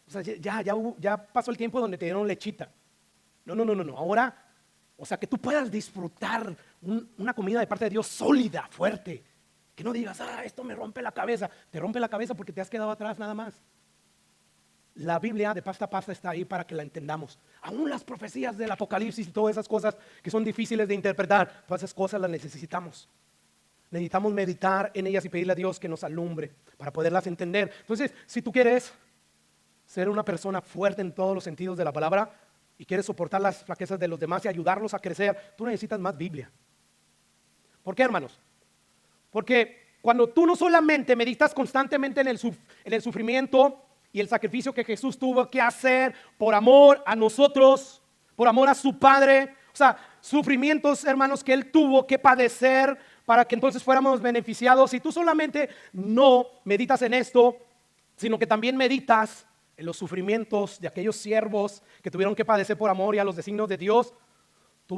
O sea, ya pasó el tiempo donde te dieron lechita. No. Ahora, o sea, que tú puedas disfrutar una comida de parte de Dios sólida, fuerte. Que no digas, esto me rompe la cabeza. Te rompe la cabeza porque te has quedado atrás nada más. La Biblia de pasta a pasta está ahí para que la entendamos. Aún las profecías del Apocalipsis y todas esas cosas que son difíciles de interpretar, todas esas cosas las necesitamos. Necesitamos meditar en ellas y pedirle a Dios que nos alumbre para poderlas entender. Entonces, si tú quieres ser una persona fuerte en todos los sentidos de la palabra y quieres soportar las flaquezas de los demás y ayudarlos a crecer, tú necesitas más Biblia. ¿Por qué, hermanos? Porque cuando tú no solamente meditas constantemente en el sufrimiento y el sacrificio que Jesús tuvo que hacer por amor a nosotros, por amor a su Padre, o sea, sufrimientos, hermanos, que Él tuvo que padecer para que entonces fuéramos beneficiados. Si tú solamente no meditas en esto, sino que también meditas en los sufrimientos de aquellos siervos que tuvieron que padecer por amor y a los designios de Dios, tú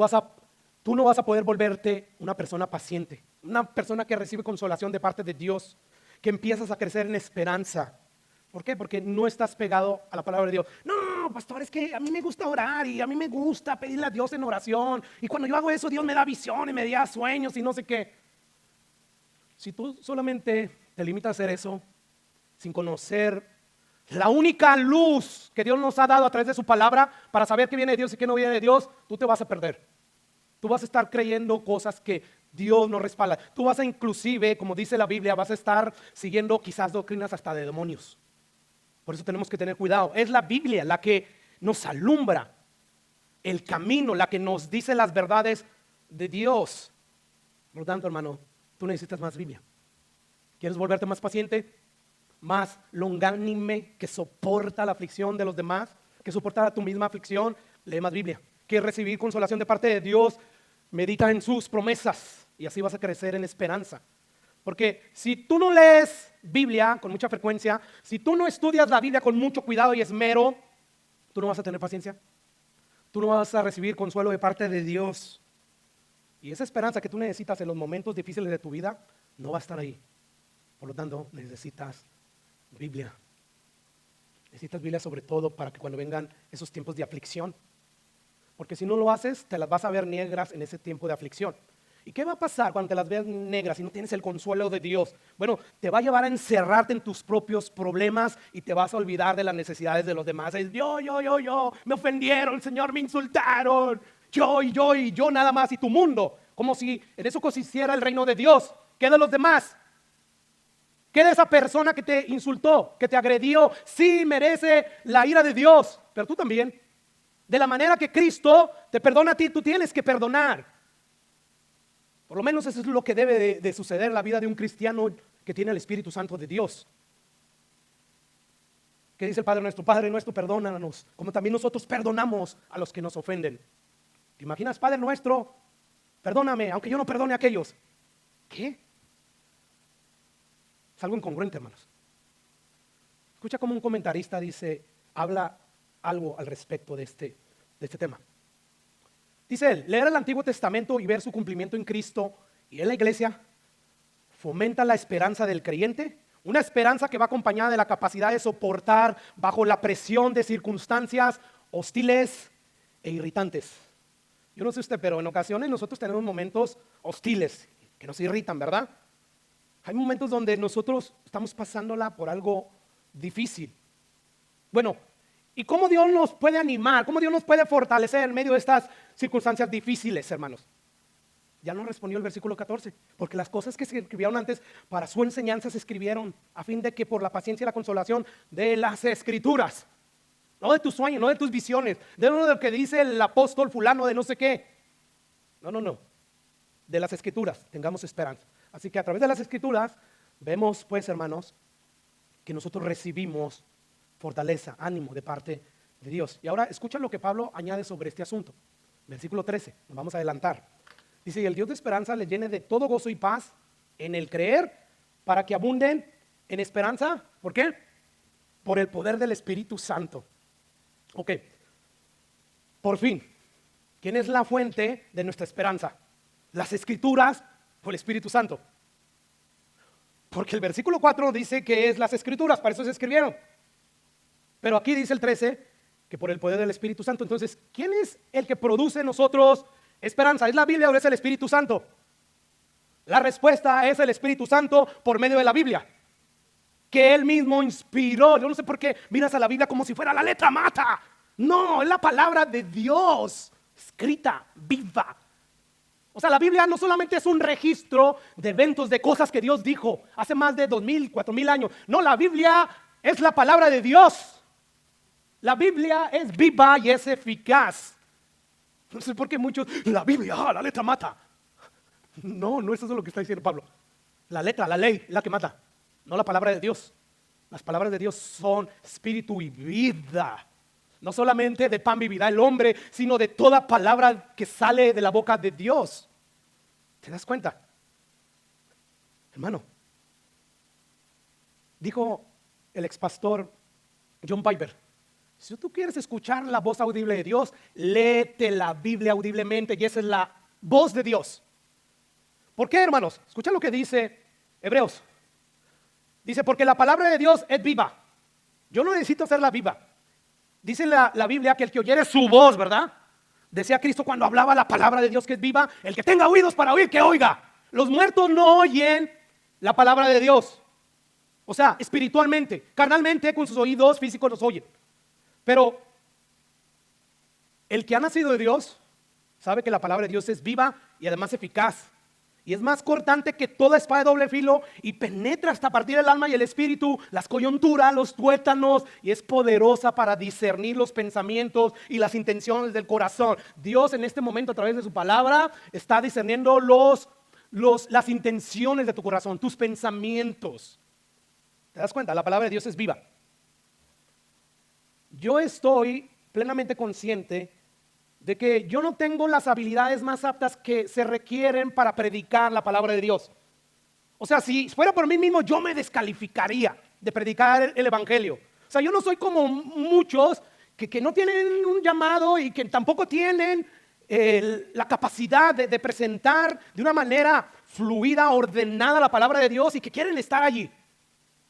no vas a poder volverte una persona paciente, una persona que recibe consolación de parte de Dios, que empiezas a crecer en esperanza. ¿Por qué? Porque no estás pegado a la palabra de Dios. No, pastor, es que a mí me gusta orar y a mí me gusta pedirle a Dios en oración. Y cuando yo hago eso, Dios me da visiones, me da sueños y no sé qué. Si tú solamente te limitas a hacer eso, sin conocer la única luz que Dios nos ha dado a través de su palabra para saber qué viene de Dios y qué no viene de Dios, tú te vas a perder. Tú vas a estar creyendo cosas que Dios no respalda. Tú vas a inclusive, como dice la Biblia, vas a estar siguiendo quizás doctrinas hasta de demonios. Por eso tenemos que tener cuidado. Es la Biblia la que nos alumbra el camino, la que nos dice las verdades de Dios. Por lo tanto, hermano, tú necesitas más Biblia. ¿Quieres volverte más paciente? Más longánime, que soporta la aflicción de los demás, que soporta tu misma aflicción. Lee más Biblia. ¿Quieres recibir consolación de parte de Dios? Medita en sus promesas y así vas a crecer en esperanza. Porque si tú no lees Biblia con mucha frecuencia, si tú no estudias la Biblia con mucho cuidado y esmero, tú no vas a tener paciencia. Tú no vas a recibir consuelo de parte de Dios. Y esa esperanza que tú necesitas en los momentos difíciles de tu vida no va a estar ahí. Por lo tanto, necesitas Biblia. Necesitas Biblia sobre todo para que cuando vengan esos tiempos de aflicción. Porque si no lo haces, te las vas a ver negras en ese tiempo de aflicción. ¿Y qué va a pasar cuando te las veas negras y no tienes el consuelo de Dios? Bueno, te va a llevar a encerrarte en tus propios problemas y te vas a olvidar de las necesidades de los demás. Es yo, me ofendieron, Señor, me insultaron. Yo, nada más y tu mundo. Como si en eso consistiera el reino de Dios. ¿Qué de los demás? ¿Qué de esa persona que te insultó, que te agredió? Sí, merece la ira de Dios, pero tú también. De la manera que Cristo te perdona a ti, tú tienes que perdonar. Por lo menos eso es lo que debe de suceder en la vida de un cristiano que tiene el Espíritu Santo de Dios. ¿Qué dice el Padre nuestro, perdónanos, como también nosotros perdonamos a los que nos ofenden? ¿Te imaginas, Padre nuestro, perdóname, aunque yo no perdone a aquellos? ¿Qué? Es algo incongruente, hermanos. Escucha cómo un comentarista habla algo al respecto de este tema. Dice él, leer el Antiguo Testamento y ver su cumplimiento en Cristo y en la iglesia fomenta la esperanza del creyente, una esperanza que va acompañada de la capacidad de soportar bajo la presión de circunstancias hostiles e irritantes. Yo no sé usted, pero en ocasiones nosotros tenemos momentos hostiles que nos irritan, ¿verdad? Hay momentos donde nosotros estamos pasándola por algo difícil. Bueno, ¿y cómo Dios nos puede animar? ¿Cómo Dios nos puede fortalecer en medio de estas circunstancias difíciles, hermanos? Ya nos respondió el versículo 14, porque las cosas que se escribieron antes para su enseñanza se escribieron a fin de que por la paciencia y la consolación de las Escrituras, no de tus sueños, no de tus visiones, de lo que dice el apóstol fulano de no sé qué. No, de las Escrituras tengamos esperanza. Así que a través de las Escrituras vemos, pues, hermanos, que nosotros recibimos fortaleza, ánimo de parte de Dios. Y ahora escucha lo que Pablo añade sobre este asunto. Versículo 13, nos vamos a adelantar. Dice, y el Dios de esperanza les llene de todo gozo y paz en el creer, para que abunden en esperanza. ¿Por qué? Por el poder del Espíritu Santo. Ok, por fin, ¿quién es la fuente de nuestra esperanza? ¿Las Escrituras o el Espíritu Santo? Porque el versículo 4 dice que es las Escrituras, para eso se escribieron. Pero aquí dice el 13 que por el poder del Espíritu Santo. Entonces, ¿quién es el que produce en nosotros esperanza? ¿Es la Biblia o es el Espíritu Santo? La respuesta es el Espíritu Santo por medio de la Biblia, que Él mismo inspiró. Yo no sé por qué miras a la Biblia como si fuera la letra mata. No, es la palabra de Dios, escrita, viva. O sea, la Biblia no solamente es un registro de eventos, de cosas que Dios dijo hace más de 2000, 4000 años. No, la Biblia es la palabra de Dios. La Biblia es viva y es eficaz. No sé por qué muchos, la Biblia, la letra mata. No es eso lo que está diciendo Pablo. La letra, la ley, es la que mata, no la palabra de Dios. Las palabras de Dios son espíritu y vida. No solamente de pan vivirá el hombre, sino de toda palabra que sale de la boca de Dios. ¿Te das cuenta? Hermano, dijo el expastor John Piper, si tú quieres escuchar la voz audible de Dios, léete la Biblia audiblemente, y esa es la voz de Dios. ¿Por qué, hermanos? Escucha lo que dice Hebreos. Dice, porque la palabra de Dios es viva. Yo no necesito hacerla viva. Dice la Biblia que el que oyere su voz, ¿verdad? Decía Cristo cuando hablaba la palabra de Dios que es viva, el que tenga oídos para oír, que oiga. Los muertos no oyen la palabra de Dios. O sea, espiritualmente, carnalmente, con sus oídos físicos los oyen. Pero el que ha nacido de Dios sabe que la palabra de Dios es viva y además eficaz. Y es más cortante que toda espada de doble filo y penetra hasta partir el alma y el espíritu, las coyunturas, los tuétanos, y es poderosa para discernir los pensamientos y las intenciones del corazón. Dios en este momento a través de su palabra está discerniendo las intenciones de tu corazón, tus pensamientos. ¿Te das cuenta? La palabra de Dios es viva. Yo estoy plenamente consciente de que yo no tengo las habilidades más aptas que se requieren para predicar la palabra de Dios. O sea, si fuera por mí mismo, yo me descalificaría de predicar el evangelio. O sea, yo no soy como muchos que no tienen un llamado y que tampoco tienen la capacidad de presentar de una manera fluida, ordenada la palabra de Dios y que quieren estar allí.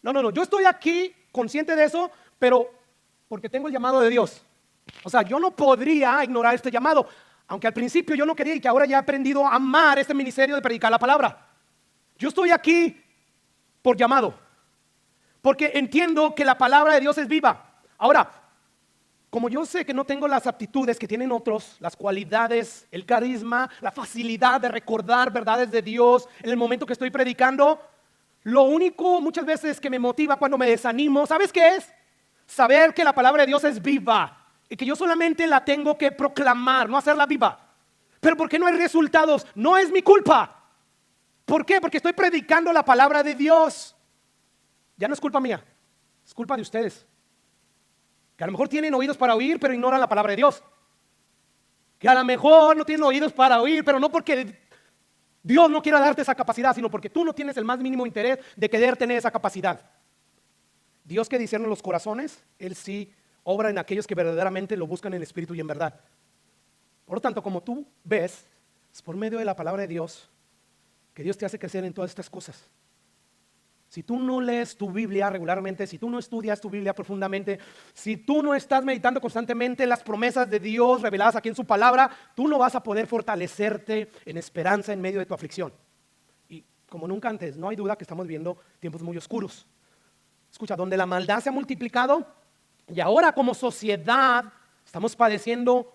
No, yo estoy aquí consciente de eso, pero porque tengo el llamado de Dios. O sea, yo no podría ignorar este llamado, aunque al principio yo no quería y que ahora ya he aprendido a amar este ministerio de predicar la palabra. Yo estoy aquí por llamado, porque entiendo que la palabra de Dios es viva. Ahora, como yo sé que no tengo las aptitudes que tienen otros, las cualidades, el carisma, la facilidad de recordar verdades de Dios en el momento que estoy predicando, lo único muchas veces que me motiva cuando me desanimo, ¿sabes qué es? Saber que la palabra de Dios es viva y que yo solamente la tengo que proclamar, no hacerla viva. Pero ¿por qué no hay resultados? No es mi culpa. ¿Por qué? Porque estoy predicando la palabra de Dios. Ya no es culpa mía, es culpa de ustedes. Que a lo mejor tienen oídos para oír, pero ignoran la palabra de Dios. Que a lo mejor no tienen oídos para oír, pero no porque Dios no quiera darte esa capacidad, sino porque tú no tienes el más mínimo interés de querer tener esa capacidad. Dios que discierne los corazones, Él sí obra en aquellos que verdaderamente lo buscan en espíritu y en verdad. Por lo tanto, como tú ves, es por medio de la palabra de Dios que Dios te hace crecer en todas estas cosas. Si tú no lees tu Biblia regularmente, si tú no estudias tu Biblia profundamente, si tú no estás meditando constantemente en las promesas de Dios reveladas aquí en su palabra, tú no vas a poder fortalecerte en esperanza en medio de tu aflicción. Y como nunca antes, no hay duda que estamos viendo tiempos muy oscuros. Escucha, donde la maldad se ha multiplicado y ahora como sociedad estamos padeciendo,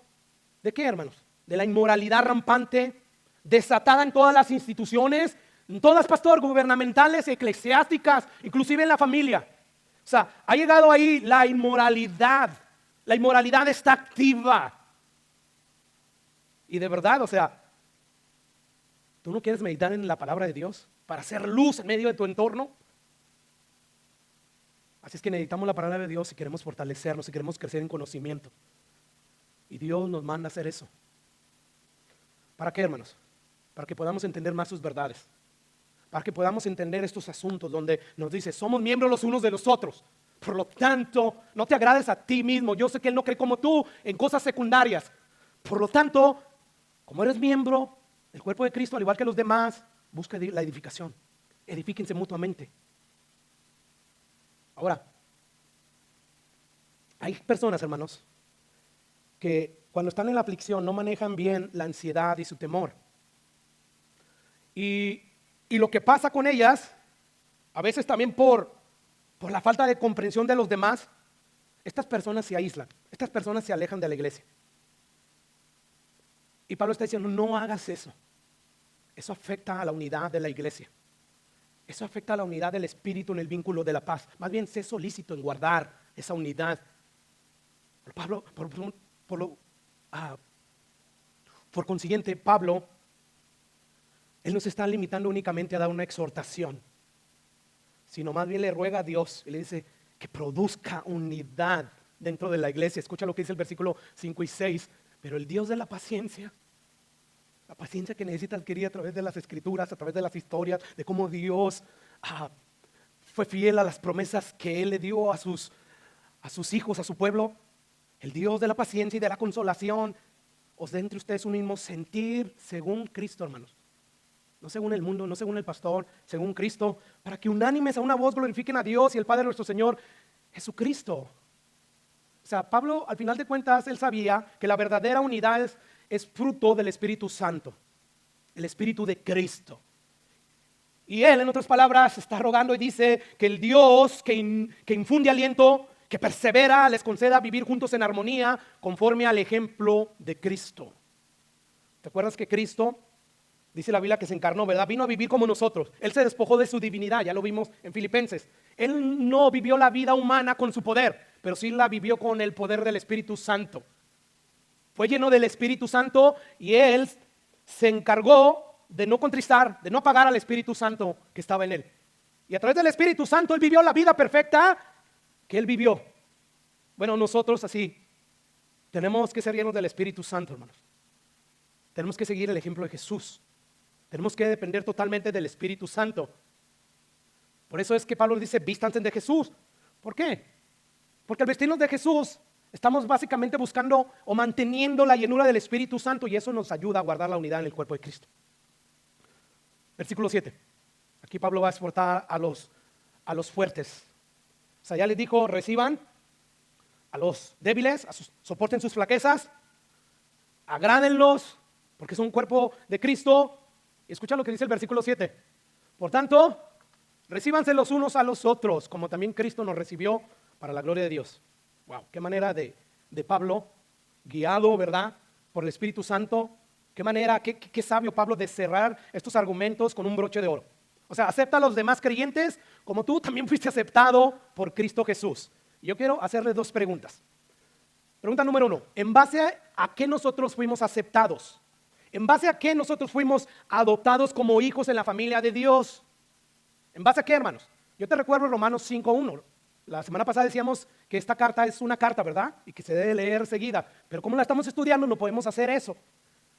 ¿de qué, hermanos? De la inmoralidad rampante, desatada en todas las instituciones, en todas, pastor, gubernamentales, eclesiásticas, inclusive en la familia. O sea, ha llegado ahí la inmoralidad. La inmoralidad está activa. Y de verdad, o sea, ¿tú no quieres meditar en la palabra de Dios para hacer luz en medio de tu entorno? Así es que necesitamos la palabra de Dios si queremos fortalecernos, si queremos crecer en conocimiento. Y Dios nos manda a hacer eso. ¿Para qué, hermanos? Para que podamos entender más sus verdades. Para que podamos entender estos asuntos donde nos dice, somos miembros los unos de los otros. Por lo tanto, no te agrades a ti mismo. Yo sé que Él no cree como tú en cosas secundarias. Por lo tanto, como eres miembro del cuerpo de Cristo, al igual que los demás, busca la edificación. Edifíquense mutuamente. Ahora, hay personas, hermanos, que cuando están en la aflicción no manejan bien la ansiedad y su temor. Y lo que pasa con ellas, a veces también por la falta de comprensión de los demás, estas personas se aíslan, estas personas se alejan de la iglesia. Y Pablo está diciendo, no hagas eso. Eso afecta a la unidad de la iglesia. Eso afecta a la unidad del espíritu en el vínculo de la paz. Más bien, sé solícito en guardar esa unidad. Pablo, por consiguiente, Pablo, él no se está limitando únicamente a dar una exhortación, sino más bien le ruega a Dios y le dice que produzca unidad dentro de la iglesia. Escucha lo que dice el versículo 5 y 6. Pero el Dios de la paciencia que necesita adquirir a través de las escrituras, a través de las historias, de cómo Dios fue fiel a las promesas que Él le dio a sus hijos, a su pueblo. El Dios de la paciencia y de la consolación os dé entre ustedes un mismo sentir según Cristo, hermanos. No según el mundo, no según el pastor, según Cristo, para que unánimes a una voz glorifiquen a Dios y el Padre de nuestro Señor Jesucristo. O sea, Pablo, al final de cuentas, él sabía que la verdadera unidad es fruto del Espíritu Santo, el Espíritu de Cristo. Y él, en otras palabras, está rogando y dice que el Dios que infunde aliento, que persevera, les conceda vivir juntos en armonía, conforme al ejemplo de Cristo. ¿Te acuerdas que Cristo, dice la Biblia, que se encarnó, ¿verdad? Vino a vivir como nosotros. Él se despojó de su divinidad, ya lo vimos en Filipenses. Él no vivió la vida humana con su poder, pero sí la vivió con el poder del Espíritu Santo. Fue lleno del Espíritu Santo y Él se encargó de no contristar, de no apagar al Espíritu Santo que estaba en Él. Y a través del Espíritu Santo Él vivió la vida perfecta que Él vivió. Bueno, nosotros así tenemos que ser llenos del Espíritu Santo, hermanos. Tenemos que seguir el ejemplo de Jesús. Tenemos que depender totalmente del Espíritu Santo. Por eso es que Pablo dice, vístanse de Jesús. ¿Por qué? Porque al vestirnos de Jesús estamos básicamente buscando o manteniendo la llenura del Espíritu Santo, y eso nos ayuda a guardar la unidad en el cuerpo de Cristo. Versículo 7. Aquí Pablo va a exhortar a los fuertes. O sea, ya les dijo, reciban a los débiles, soporten sus flaquezas, agrádenlos, porque es un cuerpo de Cristo. Y escucha lo que dice el versículo 7. Por tanto, recíbanse los unos a los otros, como también Cristo nos recibió para la gloria de Dios. Wow, qué manera de Pablo, guiado, ¿verdad?, por el Espíritu Santo. Qué manera, qué sabio Pablo de cerrar estos argumentos con un broche de oro. O sea, acepta a los demás creyentes como tú también fuiste aceptado por Cristo Jesús. Y yo quiero hacerle dos preguntas. Pregunta número 1. ¿En base a qué nosotros fuimos aceptados? ¿En base a qué nosotros fuimos adoptados como hijos en la familia de Dios? ¿En base a qué, hermanos? Yo te recuerdo Romanos 5:1. La semana pasada decíamos que esta carta es una carta, ¿verdad? Y que se debe leer seguida. Pero como la estamos estudiando, no podemos hacer eso.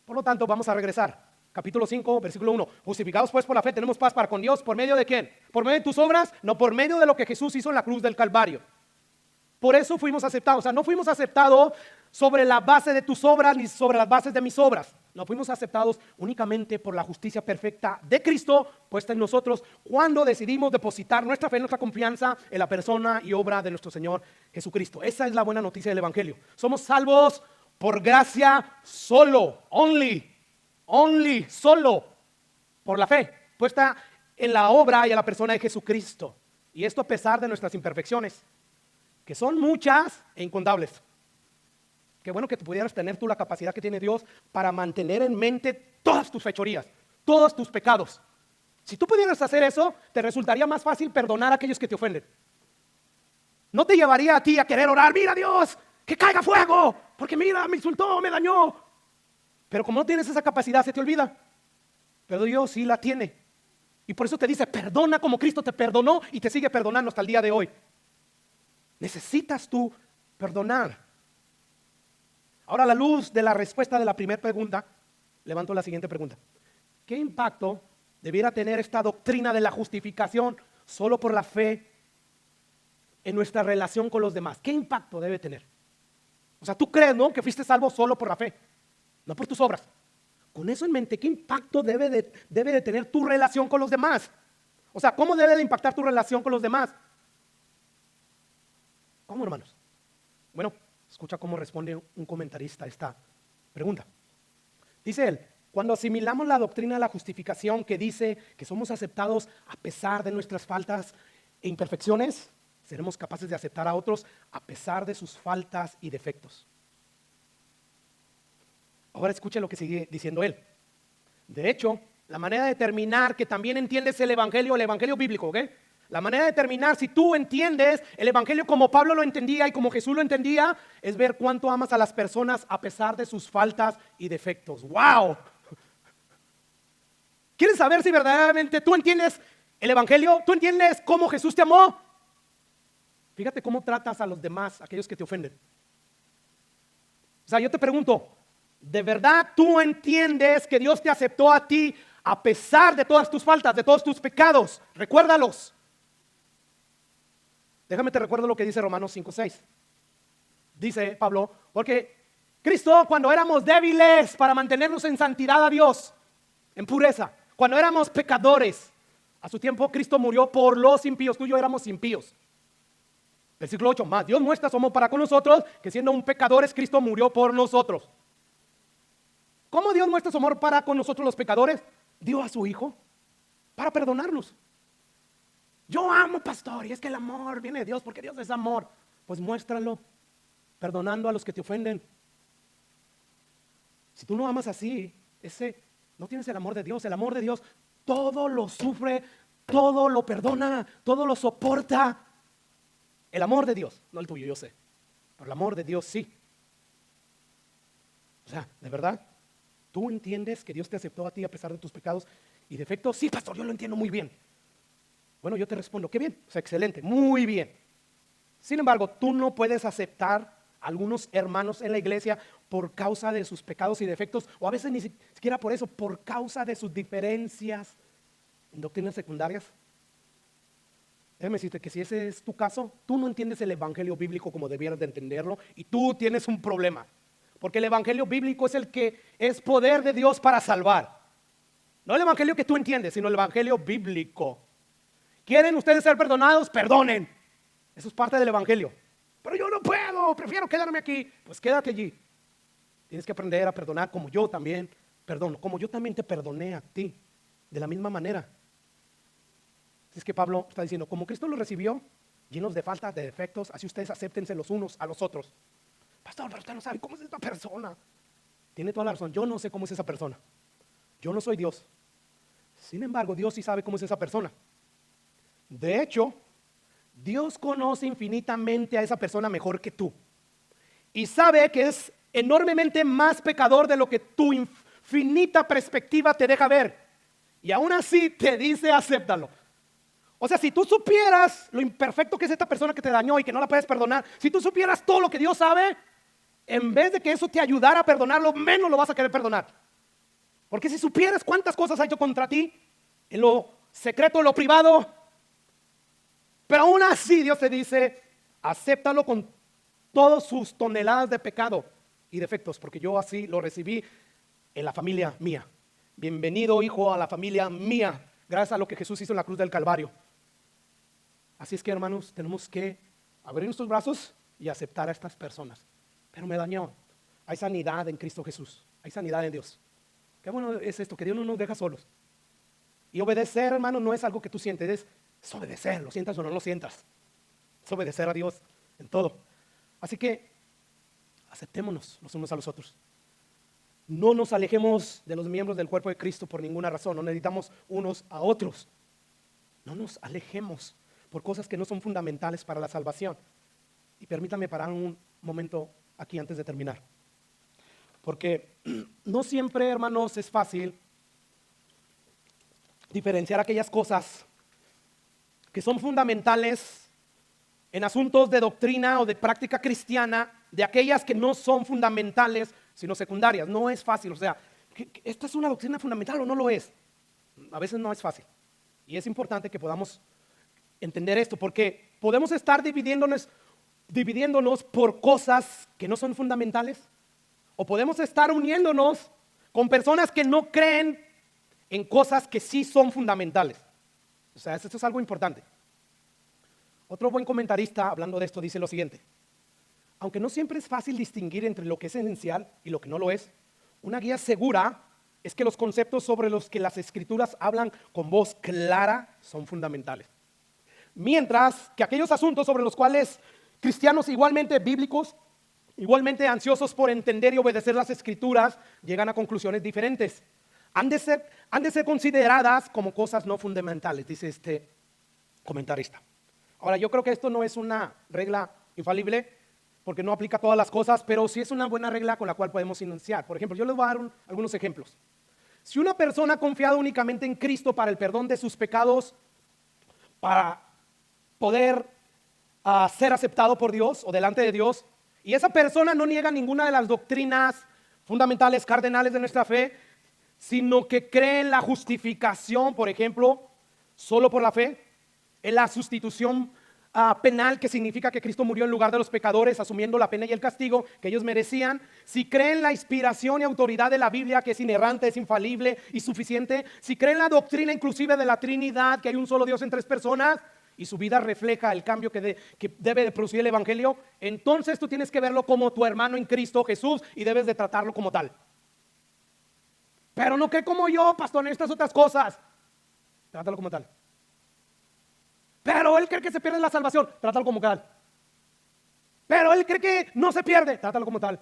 Por lo tanto, vamos a regresar. Capítulo 5, versículo 1. Justificados pues por la fe, tenemos paz para con Dios. ¿Por medio de quién? ¿Por medio de tus obras? No, por medio de lo que Jesús hizo en la cruz del Calvario. Por eso fuimos aceptados. O sea, no fuimos aceptados sobre la base de tus obras ni sobre las bases de mis obras. No, fuimos aceptados únicamente por la justicia perfecta de Cristo puesta en nosotros cuando decidimos depositar nuestra fe, nuestra confianza en la persona y obra de nuestro Señor Jesucristo. Esa es la buena noticia del Evangelio. Somos salvos por gracia solo, solo por la fe puesta en la obra y en la persona de Jesucristo. Y esto a pesar de nuestras imperfecciones, que son muchas e incontables. Qué bueno que tú pudieras tener tú la capacidad que tiene Dios para mantener en mente todas tus fechorías, todos tus pecados. Si tú pudieras hacer eso, te resultaría más fácil perdonar a aquellos que te ofenden. No te llevaría a ti a querer orar, mira Dios, que caiga fuego, porque mira, me insultó, me dañó. Pero como no tienes esa capacidad, se te olvida. Pero Dios sí la tiene. Y por eso te dice, perdona como Cristo te perdonó y te sigue perdonando hasta el día de hoy. Necesitas tú perdonar. Ahora, a la luz de la respuesta de la primera pregunta, levanto la siguiente pregunta. ¿Qué impacto debiera tener esta doctrina de la justificación solo por la fe en nuestra relación con los demás? ¿Qué impacto debe tener? O sea, tú crees, ¿no?, que fuiste salvo solo por la fe, no por tus obras. Con eso en mente, ¿qué impacto debe de tener tu relación con los demás? O sea, ¿cómo debe de impactar tu relación con los demás? ¿Cómo, hermanos? Bueno, escucha cómo responde un comentarista a esta pregunta. Dice él, cuando asimilamos la doctrina de la justificación que dice que somos aceptados a pesar de nuestras faltas e imperfecciones, seremos capaces de aceptar a otros a pesar de sus faltas y defectos. Ahora escuche lo que sigue diciendo él. De hecho, la manera de determinar que también entiendes el evangelio bíblico, ¿ok? La manera de determinar si tú entiendes el evangelio como Pablo lo entendía y como Jesús lo entendía, es ver cuánto amas a las personas a pesar de sus faltas y defectos. ¡Wow! ¿Quieres saber si verdaderamente tú entiendes el evangelio? ¿Tú entiendes cómo Jesús te amó? Fíjate cómo tratas a los demás, aquellos que te ofenden. O sea, yo te pregunto, ¿de verdad tú entiendes que Dios te aceptó a ti a pesar de todas tus faltas, de todos tus pecados? Recuérdalos. Déjame te recuerdo lo que dice Romanos 5:6. Dice Pablo, porque Cristo, cuando éramos débiles para mantenernos en santidad a Dios, en pureza, cuando éramos pecadores, a su tiempo Cristo murió por los impíos. Tú y yo éramos impíos. Versículo 8, más Dios muestra su amor para con nosotros, que siendo un pecadores, Cristo murió por nosotros. ¿Cómo Dios muestra su amor para con nosotros los pecadores? Dio a su Hijo para perdonarnos. Yo amo, pastor, y es que el amor viene de Dios, porque Dios es amor. Pues muéstralo, perdonando a los que te ofenden. Si tú no amas así, no tienes el amor de Dios. El amor de Dios todo lo sufre, todo lo perdona, todo lo soporta. El amor de Dios, no el tuyo, yo sé, pero el amor de Dios sí. O sea, ¿de verdad? ¿Tú entiendes que Dios te aceptó a ti a pesar de tus pecados y defectos? Sí, pastor, yo lo entiendo muy bien. Bueno, yo te respondo, qué bien, o sea, excelente, muy bien. Sin embargo, tú no puedes aceptar a algunos hermanos en la iglesia por causa de sus pecados y defectos, o a veces ni siquiera por eso, por causa de sus diferencias en doctrinas secundarias. Déjame decirte que si ese es tu caso, tú no entiendes el evangelio bíblico como debieras de entenderlo y tú tienes un problema. Porque el evangelio bíblico es el que es poder de Dios para salvar. No el evangelio que tú entiendes, sino el evangelio bíblico. ¿Quieren ustedes ser perdonados? Perdonen. Eso es parte del evangelio. Pero yo no puedo, prefiero quedarme aquí. Pues quédate allí. Tienes que aprender a perdonar como yo también perdono, como yo también te perdoné a ti, de la misma manera. Así es que Pablo está diciendo, como Cristo lo recibió, llenos de faltas, de defectos, así ustedes acéptense los unos a los otros. Pastor, pero usted no sabe cómo es esta persona. Tiene toda la razón, yo no sé cómo es esa persona. Yo no soy Dios. Sin embargo, Dios sí sabe cómo es esa persona. De hecho, Dios conoce infinitamente a esa persona mejor que tú. Y sabe que es enormemente más pecador de lo que tu infinita perspectiva te deja ver. Y aún así te dice, acéptalo. O sea, si tú supieras lo imperfecto que es esta persona que te dañó y que no la puedes perdonar, si tú supieras todo lo que Dios sabe, en vez de que eso te ayudara a perdonarlo, menos lo vas a querer perdonar. Porque si supieras cuántas cosas ha hecho contra ti, en lo secreto, en lo privado, pero aún así Dios te dice, acéptalo con todas sus toneladas de pecado y defectos, porque yo así lo recibí en la familia mía. Bienvenido, hijo, a la familia mía, gracias a lo que Jesús hizo en la cruz del Calvario. Así es que, hermanos, tenemos que abrir nuestros brazos y aceptar a estas personas. Pero me dañó. Hay sanidad en Cristo Jesús, hay sanidad en Dios. Qué bueno es esto, que Dios no nos deja solos. Y obedecer, hermano, no es algo que tú sientes, es obedecer, lo sientas o no lo sientas. Es obedecer a Dios en todo. Así que aceptémonos los unos a los otros. No nos alejemos de los miembros del cuerpo de Cristo por ninguna razón. No necesitamos unos a otros. No nos alejemos por cosas que no son fundamentales para la salvación. Y permítame parar un momento aquí antes de terminar. Porque no siempre, hermanos, es fácil diferenciar aquellas cosas que son fundamentales en asuntos de doctrina o de práctica cristiana de aquellas que no son fundamentales, sino secundarias. No es fácil, o sea, ¿esta es una doctrina fundamental o no lo es? A veces no es fácil. Y es importante que podamos entender esto, porque podemos estar dividiéndonos por cosas que no son fundamentales, o podemos estar uniéndonos con personas que no creen en cosas que sí son fundamentales. O sea, esto es algo importante. Otro buen comentarista hablando de esto dice lo siguiente: aunque no siempre es fácil distinguir entre lo que es esencial y lo que no lo es, una guía segura es que los conceptos sobre los que las escrituras hablan con voz clara son fundamentales. Mientras que aquellos asuntos sobre los cuales cristianos igualmente bíblicos, igualmente ansiosos por entender y obedecer las escrituras, llegan a conclusiones diferentes. Han de ser consideradas como cosas no fundamentales, dice este comentarista. Ahora, yo creo que esto no es una regla infalible, porque no aplica a todas las cosas, pero sí es una buena regla con la cual podemos iniciar. Por ejemplo, yo les voy a dar algunos ejemplos. Si una persona ha confiado únicamente en Cristo para el perdón de sus pecados, para poder ser aceptado por Dios o delante de Dios, y esa persona no niega ninguna de las doctrinas fundamentales, cardenales de nuestra fe, sino que cree en la justificación, por ejemplo, solo por la fe, en la sustitución penal, que significa que Cristo murió en lugar de los pecadores, asumiendo la pena y el castigo que ellos merecían. Si cree en la inspiración y autoridad de la Biblia, que es inerrante, es infalible y suficiente. Si cree en la doctrina inclusive de la Trinidad, que hay un solo Dios en tres personas, y su vida refleja el cambio que debe de producir el Evangelio, entonces tú tienes que verlo como tu hermano en Cristo Jesús y debes de tratarlo como tal. Pero no que como yo, pastor, en estas otras cosas. Trátalo como tal. Pero él cree que se pierde la salvación. Trátalo como tal. Pero él cree que no se pierde. Trátalo como tal.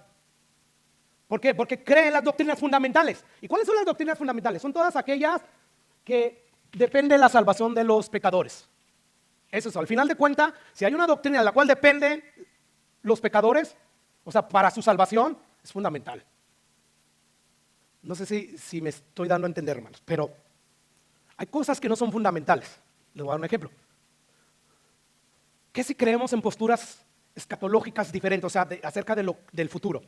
¿Por qué? Porque cree en las doctrinas fundamentales. ¿Y cuáles son las doctrinas fundamentales? Son todas aquellas que dependen de la salvación de los pecadores. Eso es, al final de cuentas, si hay una doctrina de la cual dependen los pecadores, o sea, para su salvación, es fundamental. No sé si me estoy dando a entender, hermanos, pero hay cosas que no son fundamentales. Les voy a dar un ejemplo. ¿Qué si creemos en posturas escatológicas diferentes, o sea, acerca del futuro?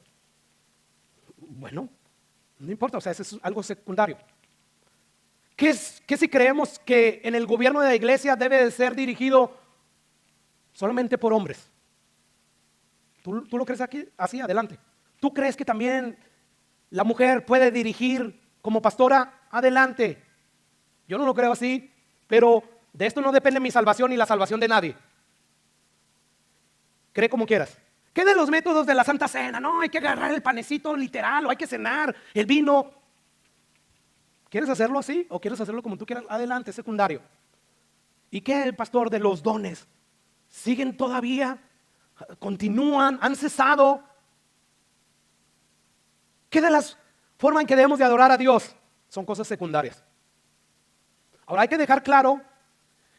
Bueno, no importa, o sea, eso es algo secundario. ¿Qué si creemos que en el gobierno de la iglesia debe de ser dirigido solamente por hombres. ¿Tú lo crees aquí? Así, adelante. ¿Tú crees que también la mujer puede dirigir como pastora? Adelante. Yo no lo creo así, pero de esto no depende mi salvación ni la salvación de nadie. Cree como quieras. ¿Qué de los métodos de la Santa Cena? No, hay que agarrar el panecito literal o hay que cenar el vino. ¿Quieres hacerlo así o quieres hacerlo como tú quieras? Adelante, secundario. ¿Y qué, pastor, de los dones? ¿Siguen todavía? ¿Continúan? ¿Han cesado? ¿Qué de las formas en que debemos de adorar a Dios? Son cosas secundarias. Ahora hay que dejar claro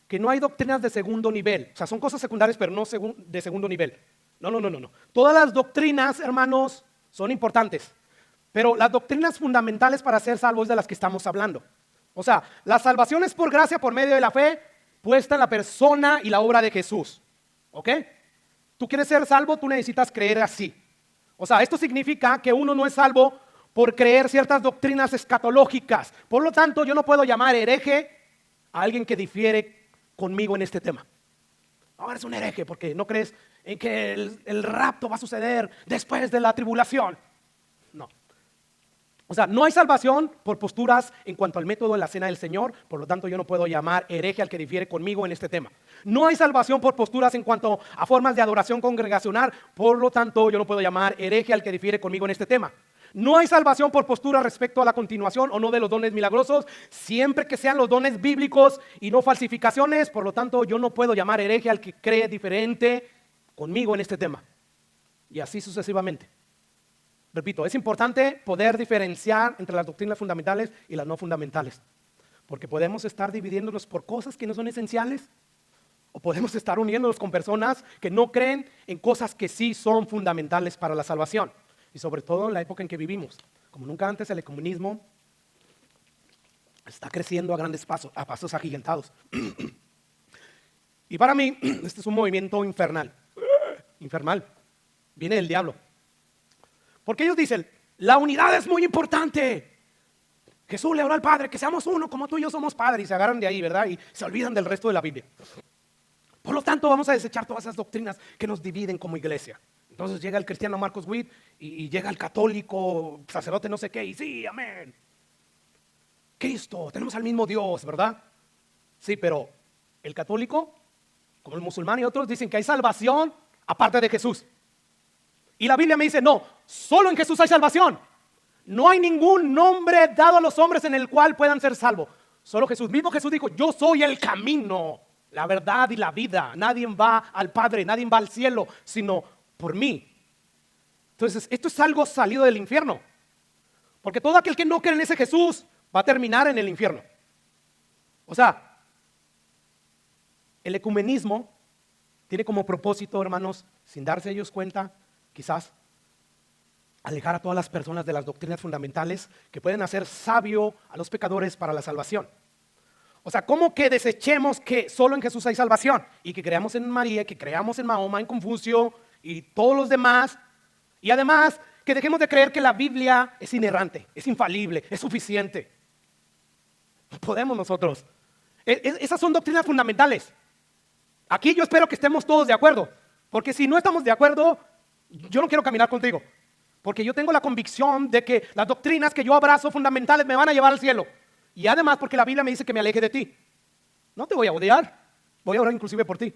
que no hay doctrinas de segundo nivel. O sea, son cosas secundarias, pero no de segundo nivel. No. Todas las doctrinas, hermanos, son importantes. Pero las doctrinas fundamentales para ser salvos es de las que estamos hablando. O sea, la salvación es por gracia, por medio de la fe, puesta en la persona y la obra de Jesús. ¿Ok? Tú quieres ser salvo, tú necesitas creer así. O sea, esto significa que uno no es salvo por creer ciertas doctrinas escatológicas. Por lo tanto, yo no puedo llamar hereje a alguien que difiere conmigo en este tema. Ahora eres un hereje porque no crees en que el rapto va a suceder después de la tribulación. No. O sea, no hay salvación por posturas en cuanto al método de la cena del Señor. Por lo tanto, yo no puedo llamar hereje al que difiere conmigo en este tema. No hay salvación por posturas en cuanto a formas de adoración congregacional. Por lo tanto, yo no puedo llamar hereje al que difiere conmigo en este tema. No hay salvación por postura respecto a la continuación o no de los dones milagrosos, siempre que sean los dones bíblicos y no falsificaciones. Por lo tanto, yo no puedo llamar hereje al que cree diferente conmigo en este tema. Y así sucesivamente. Repito, es importante poder diferenciar entre las doctrinas fundamentales y las no fundamentales, porque podemos estar dividiéndonos por cosas que no son esenciales, o podemos estar uniéndonos con personas que no creen en cosas que sí son fundamentales para la salvación. Y sobre todo en la época en que vivimos. Como nunca antes, el ecumenismo está creciendo a grandes pasos, a pasos agigantados. Y para mí, este es un movimiento infernal. Infernal. Viene del diablo. Porque ellos dicen, la unidad es muy importante. Jesús le oró al Padre que seamos uno como tú y yo somos padres. Y se agarran de ahí, ¿verdad? Y se olvidan del resto de la Biblia. Por lo tanto, vamos a desechar todas esas doctrinas que nos dividen como iglesia. Entonces llega el cristiano Marcos Witt y llega el católico, sacerdote no sé qué, y sí, amén. Cristo, tenemos al mismo Dios, ¿verdad? Sí, pero el católico, como el musulmán y otros, dicen que hay salvación aparte de Jesús. Y la Biblia me dice, no, solo en Jesús hay salvación. No hay ningún nombre dado a los hombres en el cual puedan ser salvos. Solo Jesús. Mismo Jesús dijo, yo soy el camino, la verdad y la vida. Nadie va al Padre, nadie va al cielo, sino por mí. Entonces, esto es algo salido del infierno. Porque todo aquel que no cree en ese Jesús va a terminar en el infierno. O sea, el ecumenismo tiene como propósito, hermanos, sin darse ellos cuenta, quizás, alejar a todas las personas de las doctrinas fundamentales que pueden hacer sabio a los pecadores para la salvación. O sea, ¿cómo que desechemos que solo en Jesús hay salvación? Y que creamos en María, que creamos en Mahoma, en Confucio y todos los demás. Y además, que dejemos de creer que la Biblia es inerrante, es infalible, es suficiente. No podemos nosotros. Esas son doctrinas fundamentales. Aquí yo espero que estemos todos de acuerdo. Porque si no estamos de acuerdo, yo no quiero caminar contigo. Porque yo tengo la convicción de que las doctrinas que yo abrazo fundamentales me van a llevar al cielo. Y además porque la Biblia me dice que me aleje de ti. No te voy a odiar, voy a orar inclusive por ti.